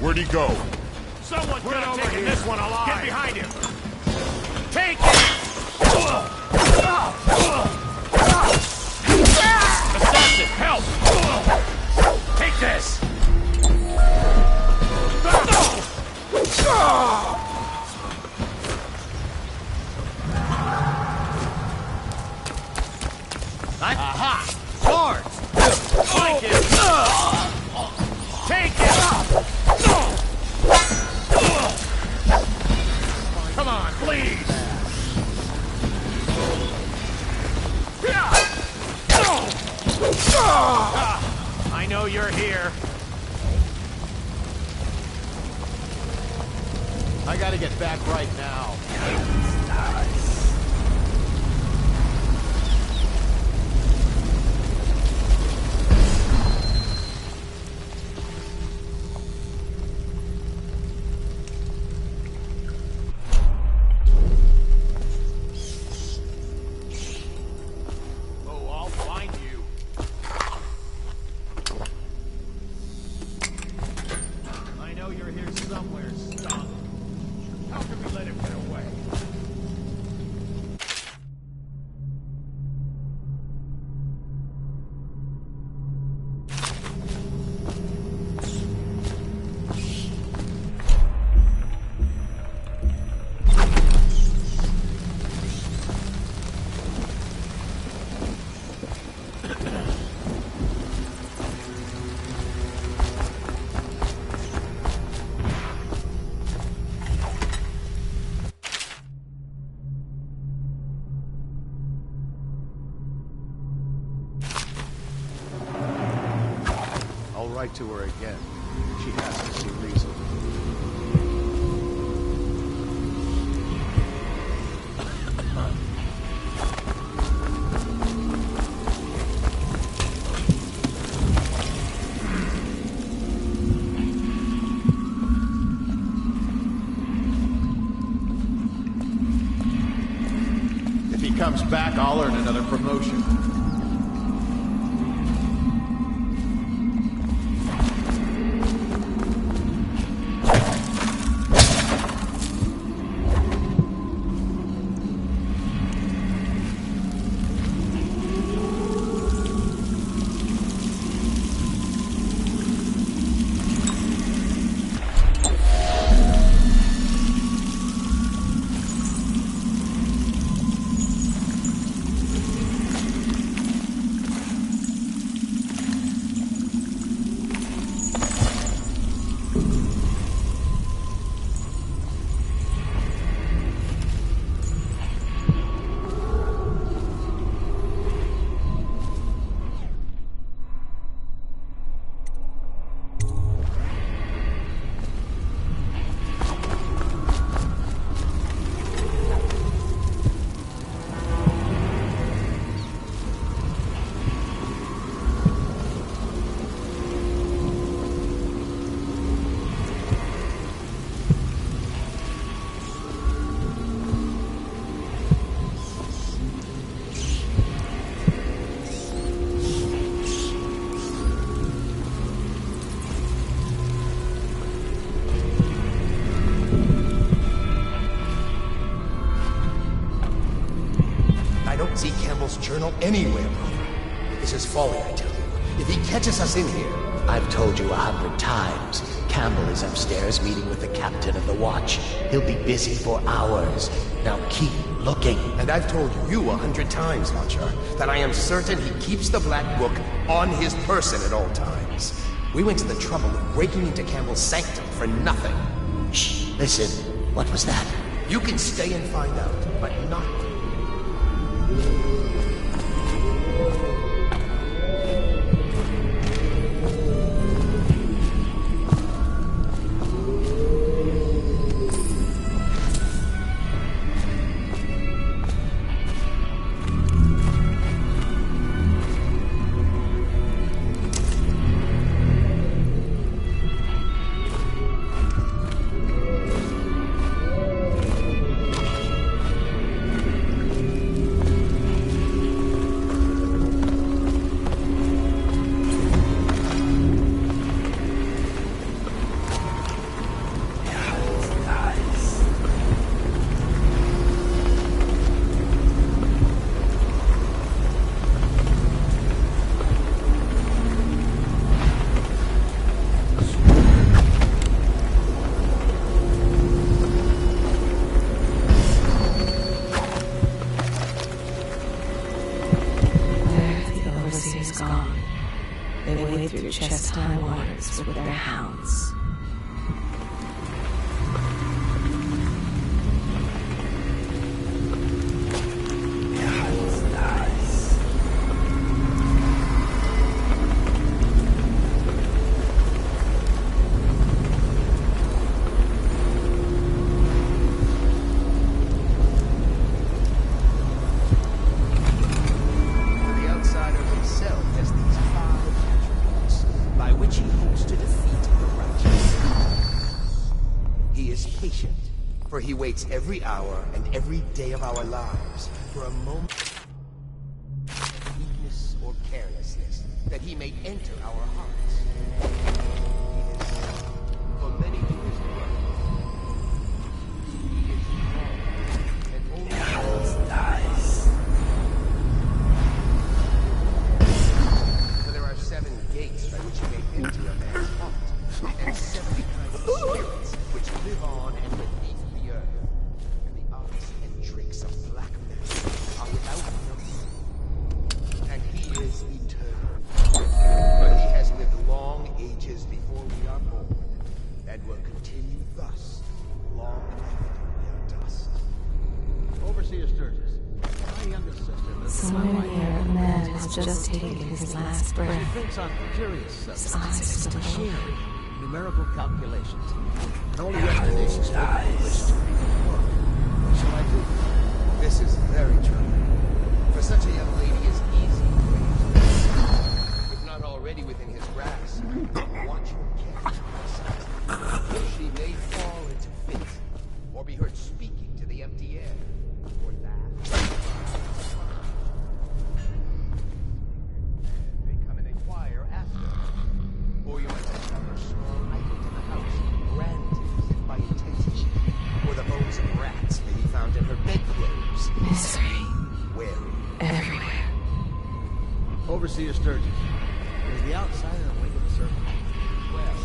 Where'd he go? Someone's gonna take this one alive! Get behind him! Take it! Assassin, help! Take this! Aha! Swords! Flank him! Take it! Come on, please! I know you're here. I gotta get back right now. write to her again. She has to see reason. If he comes back, I'll earn another promotion. See Campbell's journal anywhere, brother. This is folly, I tell you. If he catches us in here... I've told you 100 times. Campbell is upstairs meeting with the captain of the watch. He'll be busy for hours. Now keep looking. And I've told you 100 times, Hotjar, that I am certain he keeps the Black Book on his person at all times. We went to the trouble of breaking into Campbell's sanctum for nothing. Shh, listen. What was that? You can stay and find out, but not... Chest-high waters with their hounds. For he waits every hour and every day of our lives for a moment of weakness or carelessness that he may enter our hearts. He is, for many to his work, he is wrong and only dies. For there are 7 gates by which you may enter a man's heart, and 7 kinds of spirits which live on and beneath the earth, and the arts and tricks of black magic are without number. And he is eternal, for he has lived just taking his last breath. She thinks I'm curious. His eyes still Machinery, numerical calculations. And only yesterday she spoke English to read the book. What shall I do? This is very troubling. For such a young lady is easy to raise. If not already within his grasp, watch your carefully. She may fall into fit, or be heard speaking to the empty air. Or that may come and inquire after. Or you might discover small items in the house, granted by intention. Or the bones of rats may be found in her bedclothes. Misery. Where? Everywhere. Overseer Sturgis. Is the outside of the wing of the serpent? Well,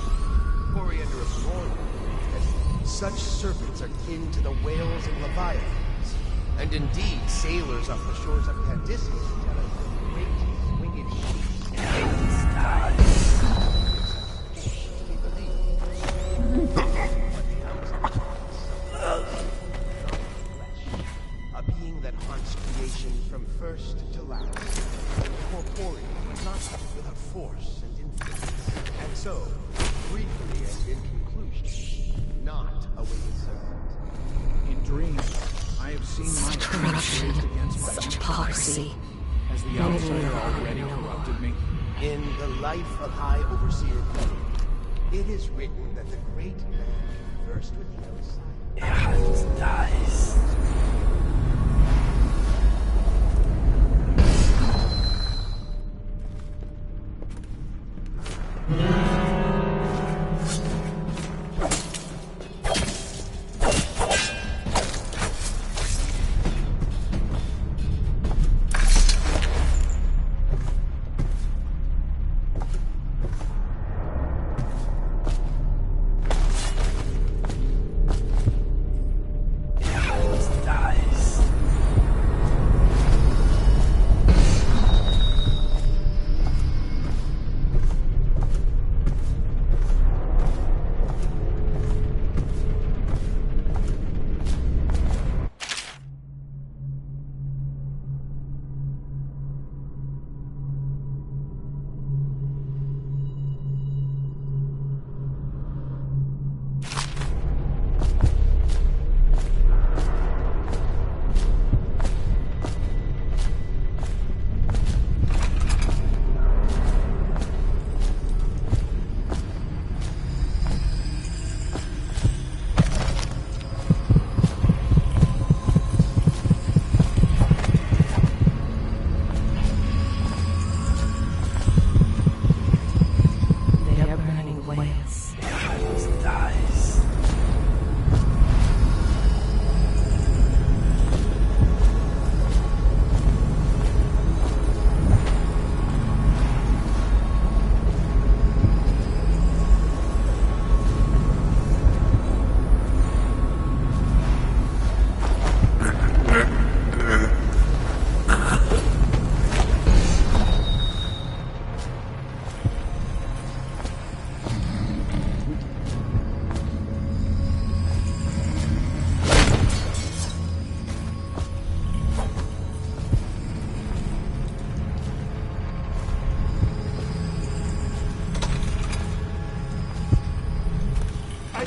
Coriander informed me that such serpents are kin to the whales and leviathans. And indeed, sailors off the shores of Pandyssus tell us that great winged ships to be believed. But the outside a being that haunts creation from first to last, incorporeal, but not without force and influence. And so, briefly and in conclusion, not a winged serpent. In dreams, I have seen my Corruption. raised against my Such hypocrisy. Has the outsider already corrupted me? In the life of High Overseer Cody, it is written that the great man conversed with the outside. Er hat dies.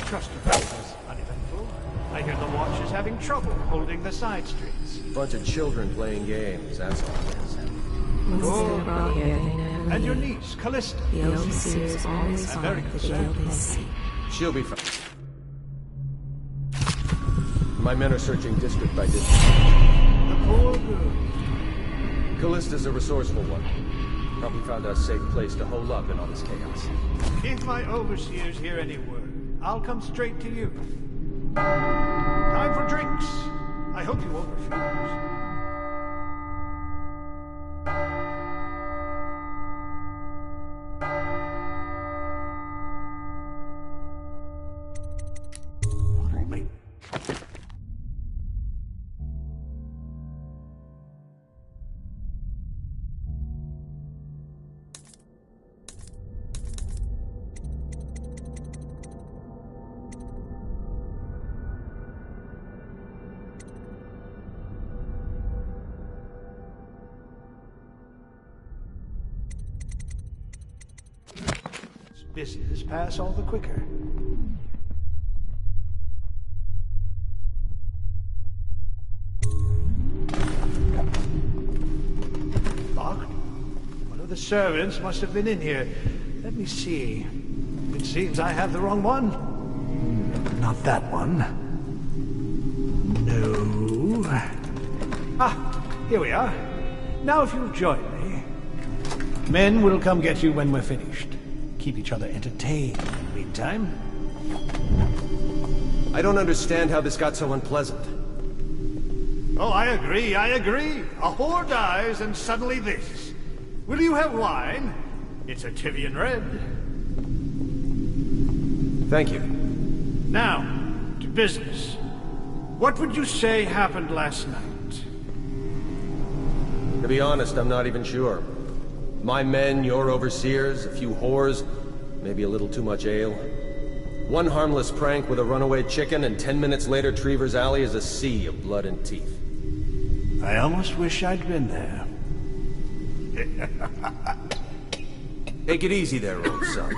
Trust your was uneventful. I hear the watch is having trouble holding the side streets. Bunch of children playing games, that's all. Oh, and your niece, Callista. The overseers always I'm very find the concerned. LBC. She'll be fine. My men are searching district by district. The poor girl. Callista's a resourceful one. Probably found a safe place to hole up in all this chaos. If my overseers hear any word, I'll come straight to you. Time for drinks. I hope you won't refuse. business pass all the quicker. Locked? One of the servants must have been in here. Let me see. It seems I have the wrong one. Not that one. No. Ah, here we are. Now if you'll join me. Men will come get you when we're finished. Keep each other entertained in the meantime. I don't understand how this got so unpleasant. Oh, I agree. A whore dies and suddenly this. Will you have wine? It's a Tivian red. Thank you. Now, to business. What would you say happened last night? To be honest, I'm not even sure. My men, your overseers, a few whores, maybe a little too much ale. One harmless prank with a runaway chicken, and 10 minutes later, Trevor's Alley is a sea of blood and teeth. I almost wish I'd been there. Take it easy there, old son.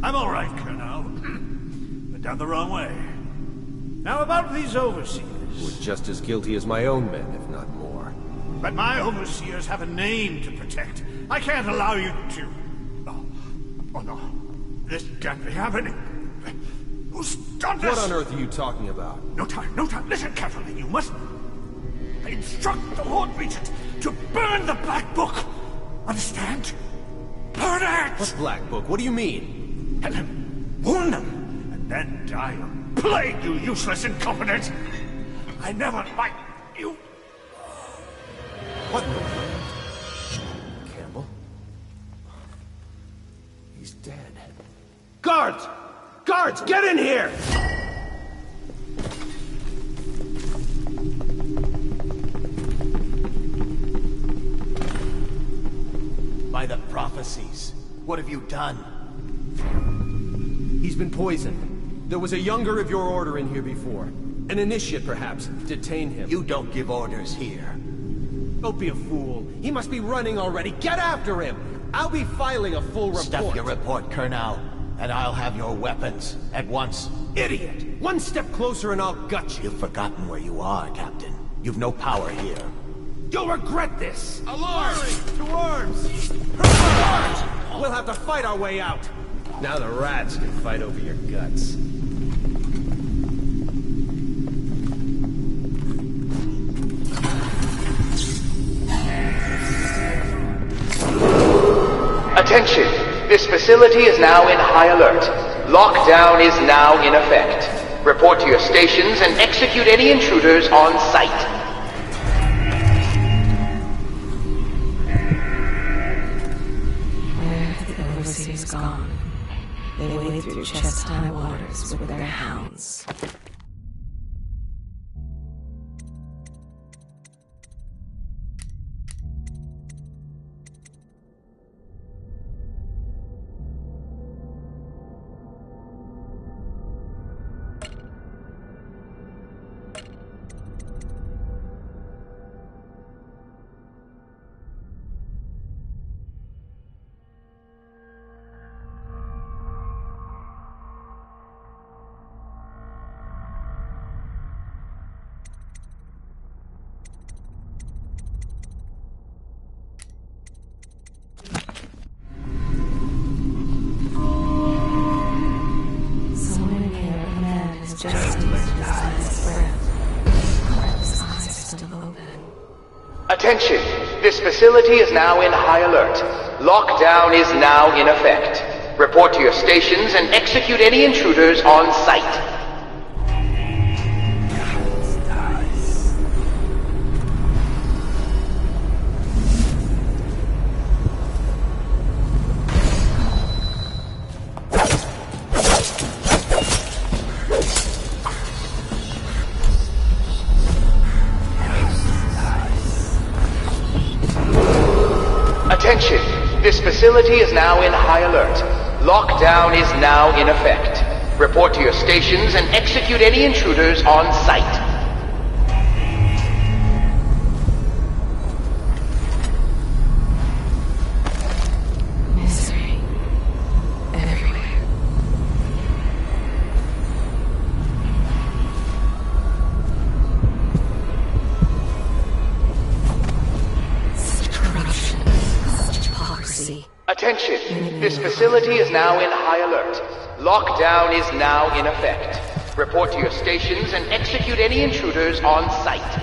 I'm all right, Colonel. But down the wrong way. Now about these overseers. We're just as guilty as my own men, if not more. But my overseers have a name to protect. I can't allow you to... Oh no. This can't be happening. Who's done this? What on earth are you talking about? No time. Listen carefully. You must... I instruct the Lord Regent to burn the Black Book. Understand? Burn it! What Black Book? What do you mean? Tell him. Warn them. And then die of plague, you useless incompetent. I never liked you. What the... Campbell? He's dead. Guards! Guards, get in here! By the prophecies, what have you done? He's been poisoned. There was a younger of your order in here before. An initiate, perhaps. Detain him. You don't give orders here. Don't be a fool. He must be running already. Get after him! I'll be filing a full report. Stuff your report, Colonel, and I'll have your weapons at once. Idiot! One step closer and I'll gut you. You've forgotten where you are, Captain. You've no power here. You'll regret this! Alarm! To arms! We'll have to fight our way out. Now the rats can fight over your guts. Attention! This facility is now in high alert. Lockdown is now in effect. Report to your stations and execute any intruders on sight. Where have the overseers gone? They wade through chest-high waters with their hounds. Attention! This facility is now in high alert. Lockdown is now in effect. Report to your stations and execute any intruders on sight. Attention! This facility is now in high alert. Lockdown is now in effect. Report to your stations and execute any intruders on sight. Misery everywhere. Attention! This facility is now in high alert. Lockdown is now in effect. Report to your stations and execute any intruders on sight.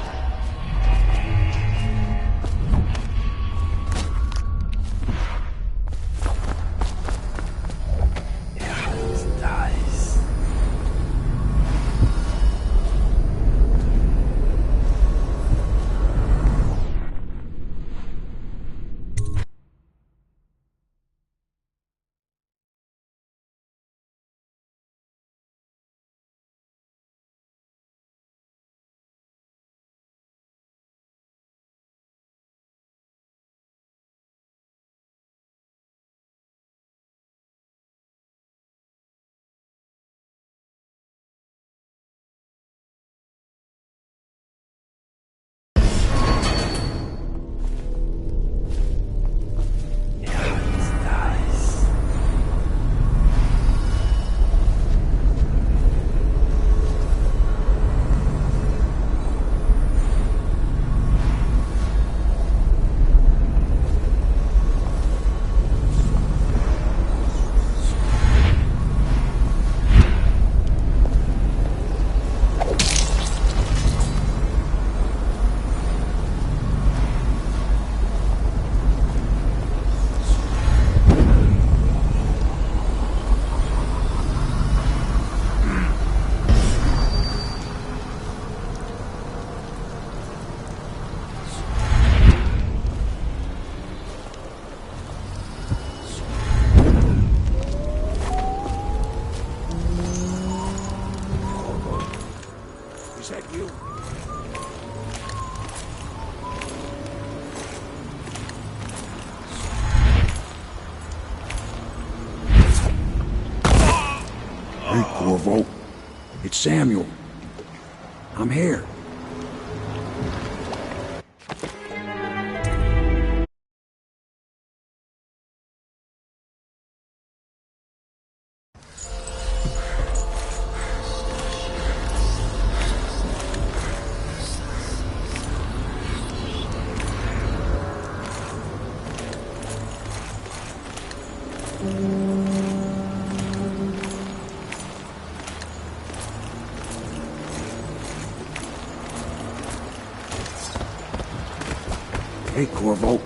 Is that you? Hey, Corvo. It's Samuel. I'm here. Hey, Corvo.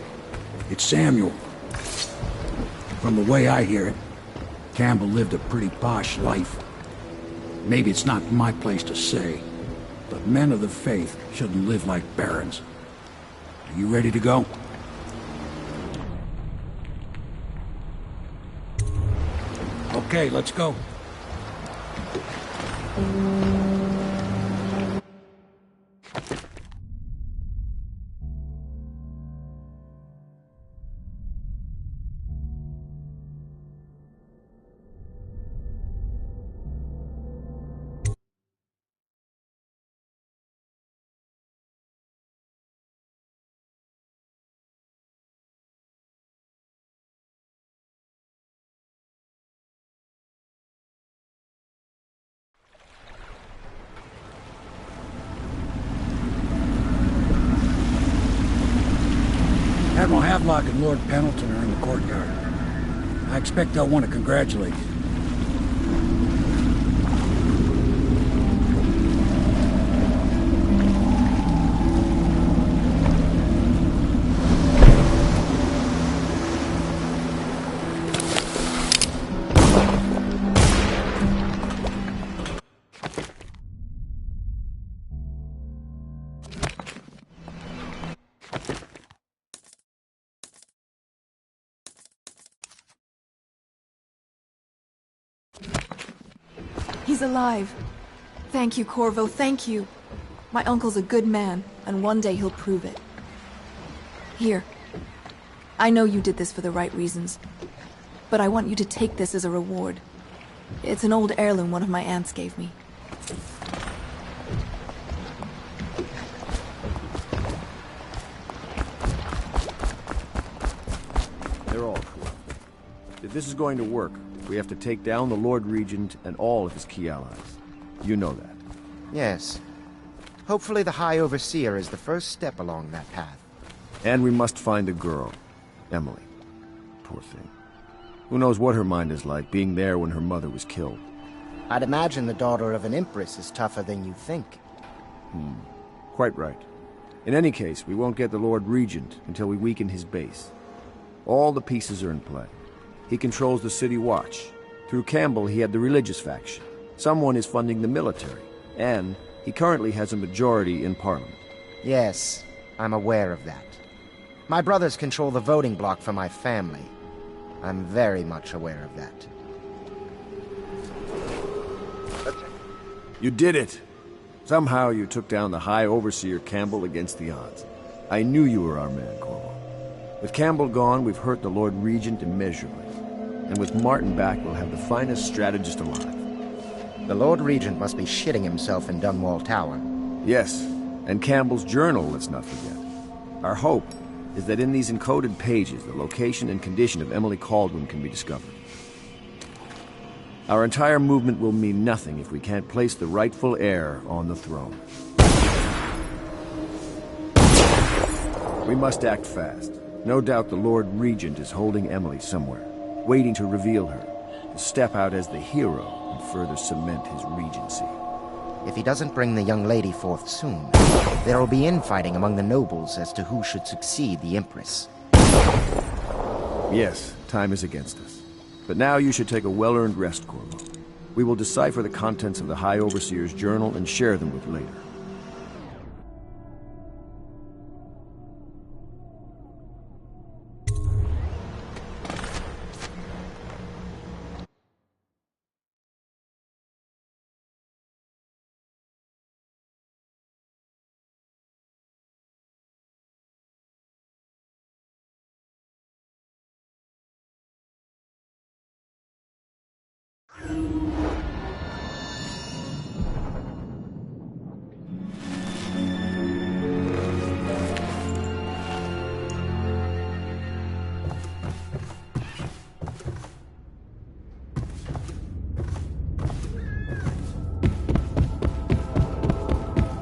It's Samuel. From the way I hear it, Campbell lived a pretty posh life. Maybe it's not my place to say, but men of the faith shouldn't live like barons. Are you ready to go? Okay, let's go. Admiral Havelock and Lord Pendleton are in the courtyard. I expect they'll want to congratulate you. He's alive. Thank you, Corvo, thank you. My uncle's a good man, and one day he'll prove it. Here. I know you did this for the right reasons, but I want you to take this as a reward. It's an old heirloom one of my aunts gave me. They're all corrupt. If this is going to work, we have to take down the Lord Regent and all of his key allies. You know that. Yes. Hopefully the High Overseer is the first step along that path. And we must find the girl, Emily. Poor thing. Who knows what her mind is like, being there when her mother was killed. I'd imagine the daughter of an empress is tougher than you think. Quite right. In any case, we won't get the Lord Regent until we weaken his base. All the pieces are in play. He controls the City Watch. Through Campbell, he had the religious faction. Someone is funding the military. And he currently has a majority in Parliament. Yes, I'm aware of that. My brothers control the voting bloc for my family. I'm very much aware of that. You did it! Somehow you took down the High Overseer Campbell against the odds. I knew you were our man, Corvo. With Campbell gone, we've hurt the Lord Regent immeasurably. And with Martin back, we'll have the finest strategist alive. The Lord Regent must be shitting himself in Dunwall Tower. Yes, and Campbell's journal, let's not forget. Our hope is that in these encoded pages, the location and condition of Emily Kaldwin can be discovered. Our entire movement will mean nothing if we can't place the rightful heir on the throne. We must act fast. No doubt the Lord Regent is holding Emily somewhere, waiting to reveal her, to step out as the hero and further cement his regency. If he doesn't bring the young lady forth soon, there will be infighting among the nobles as to who should succeed the Empress. Yes, time is against us. But now you should take a well-earned rest, Corvo. We will decipher the contents of the High Overseer's journal and share them with you later.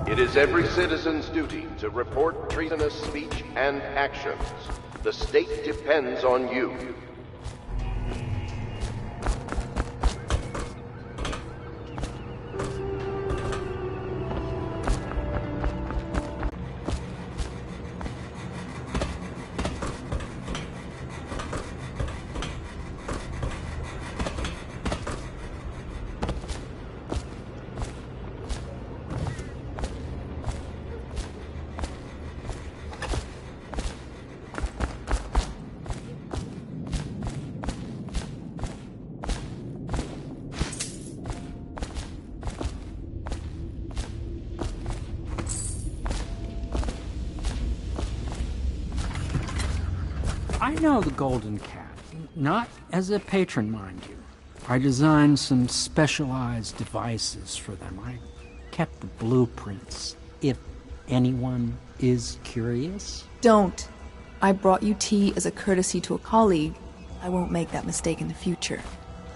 It is every citizen's duty to report treasonous speech and actions. The state depends on you. I know the Golden Cat. Not as a patron, mind you. I designed some specialized devices for them. I kept the blueprints, if anyone is curious. Don't. I brought you tea as a courtesy to a colleague. I won't make that mistake in the future.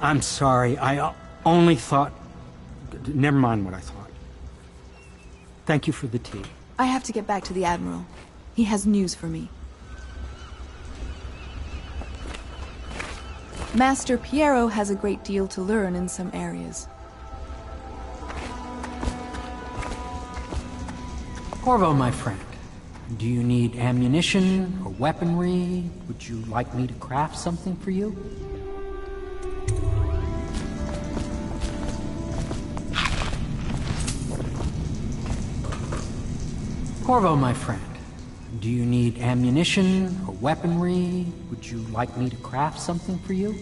I'm sorry, I only thought... Never mind what I thought. Thank you for the tea. I have to get back to the Admiral. He has news for me. Master Piero has a great deal to learn in some areas. Corvo, my friend, do you need ammunition or weaponry? Would you like me to craft something for you? Corvo, my friend, do you need ammunition or weaponry? Would you like me to craft something for you?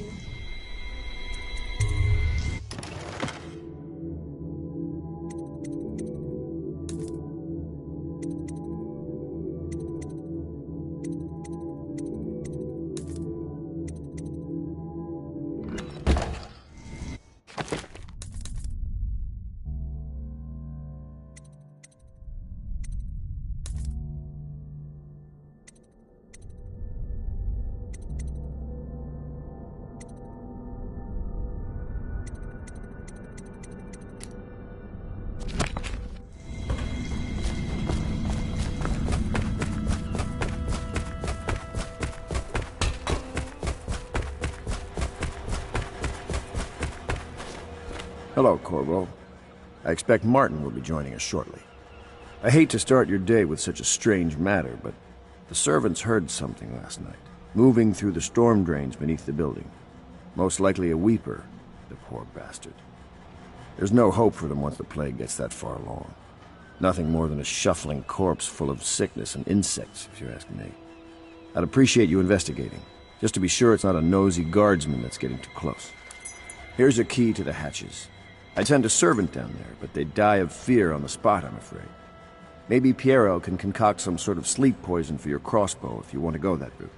Hello, Corvo. I expect Martin will be joining us shortly. I hate to start your day with such a strange matter, but the servants heard something last night, moving through the storm drains beneath the building. Most likely a weeper, the poor bastard. There's no hope for them once the plague gets that far along. Nothing more than a shuffling corpse full of sickness and insects, if you ask me. I'd appreciate you investigating, just to be sure it's not a nosy guardsman that's getting too close. Here's a key to the hatches. I'd send a servant down there, but they'd die of fear on the spot, I'm afraid. Maybe Piero can concoct some sort of sleep poison for your crossbow if you want to go that route.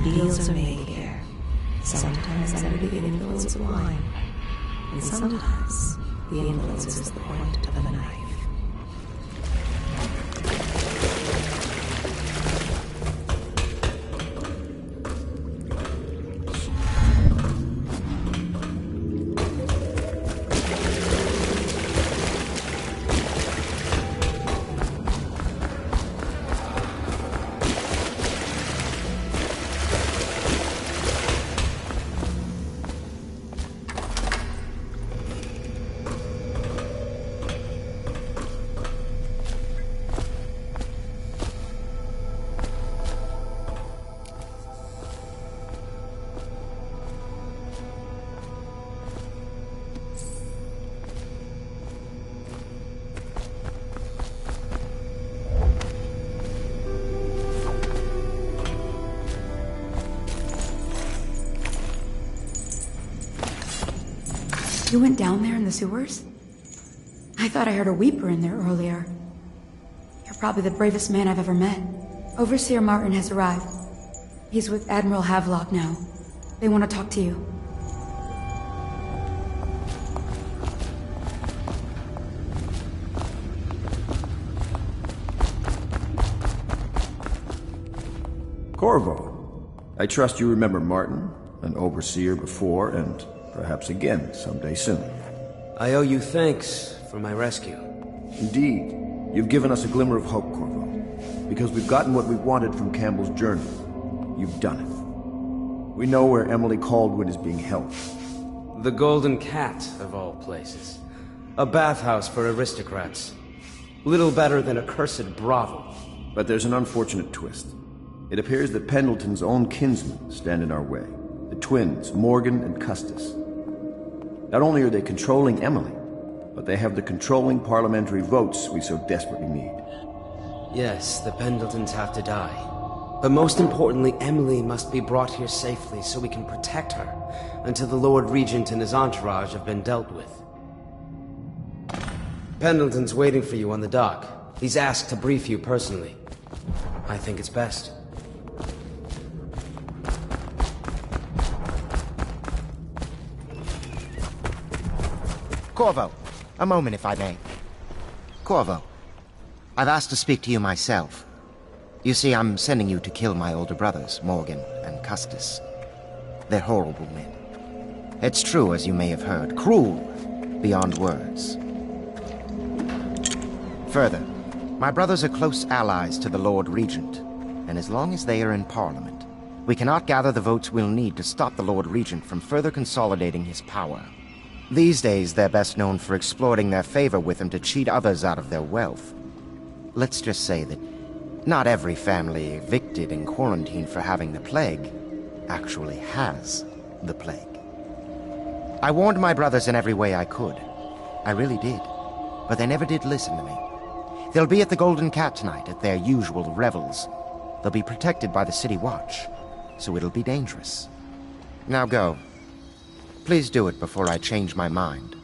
Deals are made here, sometimes under the influence of wine, and sometimes the influence is the point of a knife. You went down there in the sewers? I thought I heard a weeper in there earlier. You're probably the bravest man I've ever met. Overseer Martin has arrived. He's with Admiral Havelock now. They want to talk to you. Corvo, I trust you remember Martin, an overseer before, and perhaps again someday soon. I owe you thanks for my rescue. Indeed. You've given us a glimmer of hope, Corvo. Because we've gotten what we wanted from Campbell's journal. You've done it. We know where Emily Caldwin is being held. The Golden Cat, of all places. A bathhouse for aristocrats. Little better than a cursed brothel. But there's an unfortunate twist. It appears that Pendleton's own kinsmen stand in our way. The twins, Morgan and Custis. Not only are they controlling Emily, but they have the controlling parliamentary votes we so desperately need. Yes, the Pendletons have to die. But most importantly, Emily must be brought here safely so we can protect her until the Lord Regent and his entourage have been dealt with. Pendleton's waiting for you on the dock. He's asked to brief you personally. I think it's best. Corvo, a moment if I may. Corvo, I've asked to speak to you myself. You see, I'm sending you to kill my older brothers, Morgan and Custis. They're horrible men. It's true, as you may have heard, cruel beyond words. Further, my brothers are close allies to the Lord Regent, and as long as they are in Parliament, we cannot gather the votes we'll need to stop the Lord Regent from further consolidating his power. These days, they're best known for exploiting their favor with him to cheat others out of their wealth. Let's just say that not every family evicted and quarantined for having the plague actually has the plague. I warned my brothers in every way I could. I really did. But they never did listen to me. They'll be at the Golden Cat tonight at their usual revels. They'll be protected by the City Watch, so it'll be dangerous. Now go. Please do it before I change my mind.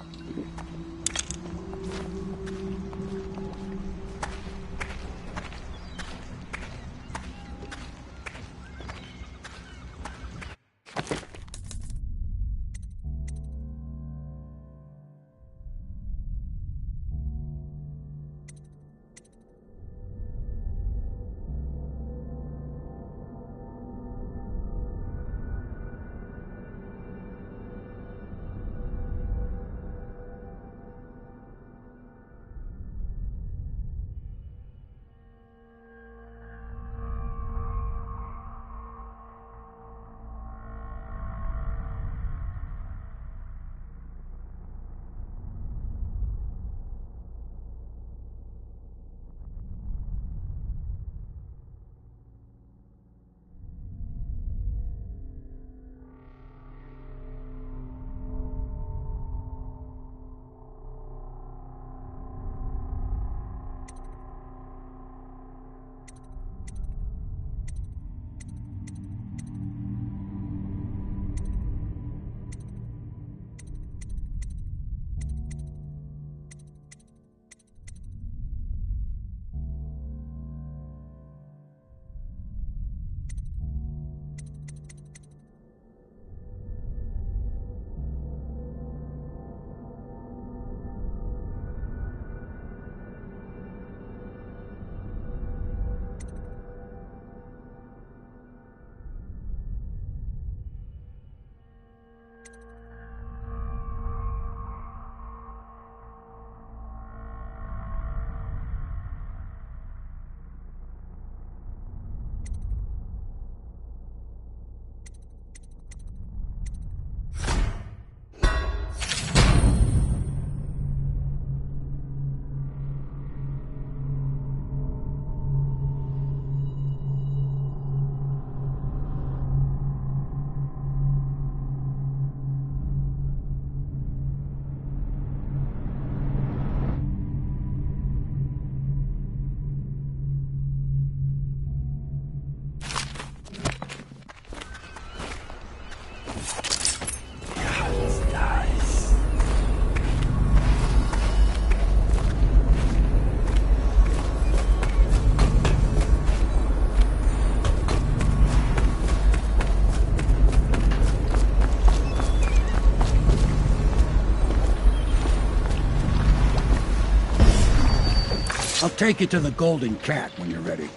I'll take you to the Golden Cat when you're ready.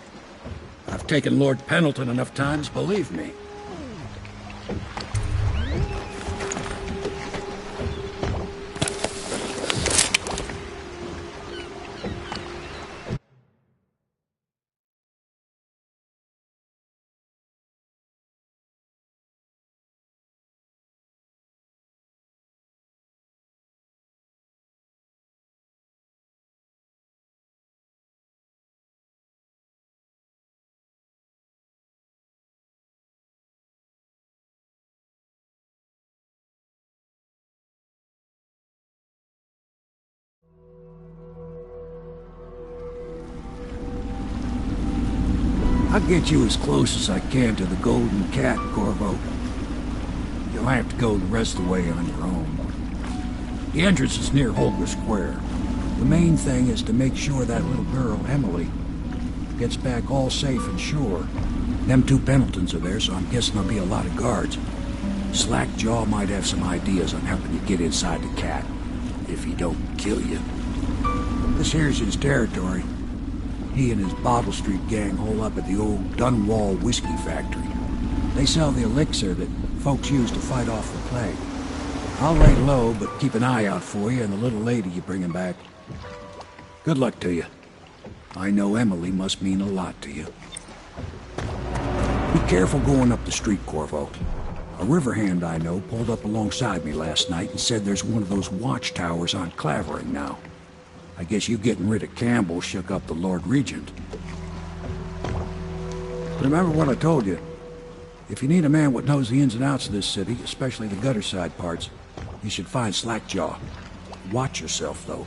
I've taken Lord Pendleton enough times, believe me. I'll get you as close as I can to the Golden Cat, Corvo. You'll have to go the rest of the way on your own. The entrance is near Holger Square. The main thing is to make sure that little girl, Emily, gets back all safe and sure. Them two Pendletons are there, so I'm guessing there'll be a lot of guards. Slackjaw might have some ideas on helping you get inside the cat, if he don't kill you. This here's his territory. He and his Bottle Street gang hole up at the old Dunwall whiskey factory. They sell the elixir that folks use to fight off the plague. I'll lay low, but keep an eye out for you and the little lady you bringing back. Good luck to you. I know Emily must mean a lot to you. Be careful going up the street, Corvo. A river hand I know pulled up alongside me last night and said there's one of those watchtowers on Clavering now. I guess you getting rid of Campbell shook up the Lord Regent. Remember what I told you. If you need a man what knows the ins and outs of this city, especially the gutter side parts, you should find Slackjaw. Watch yourself, though.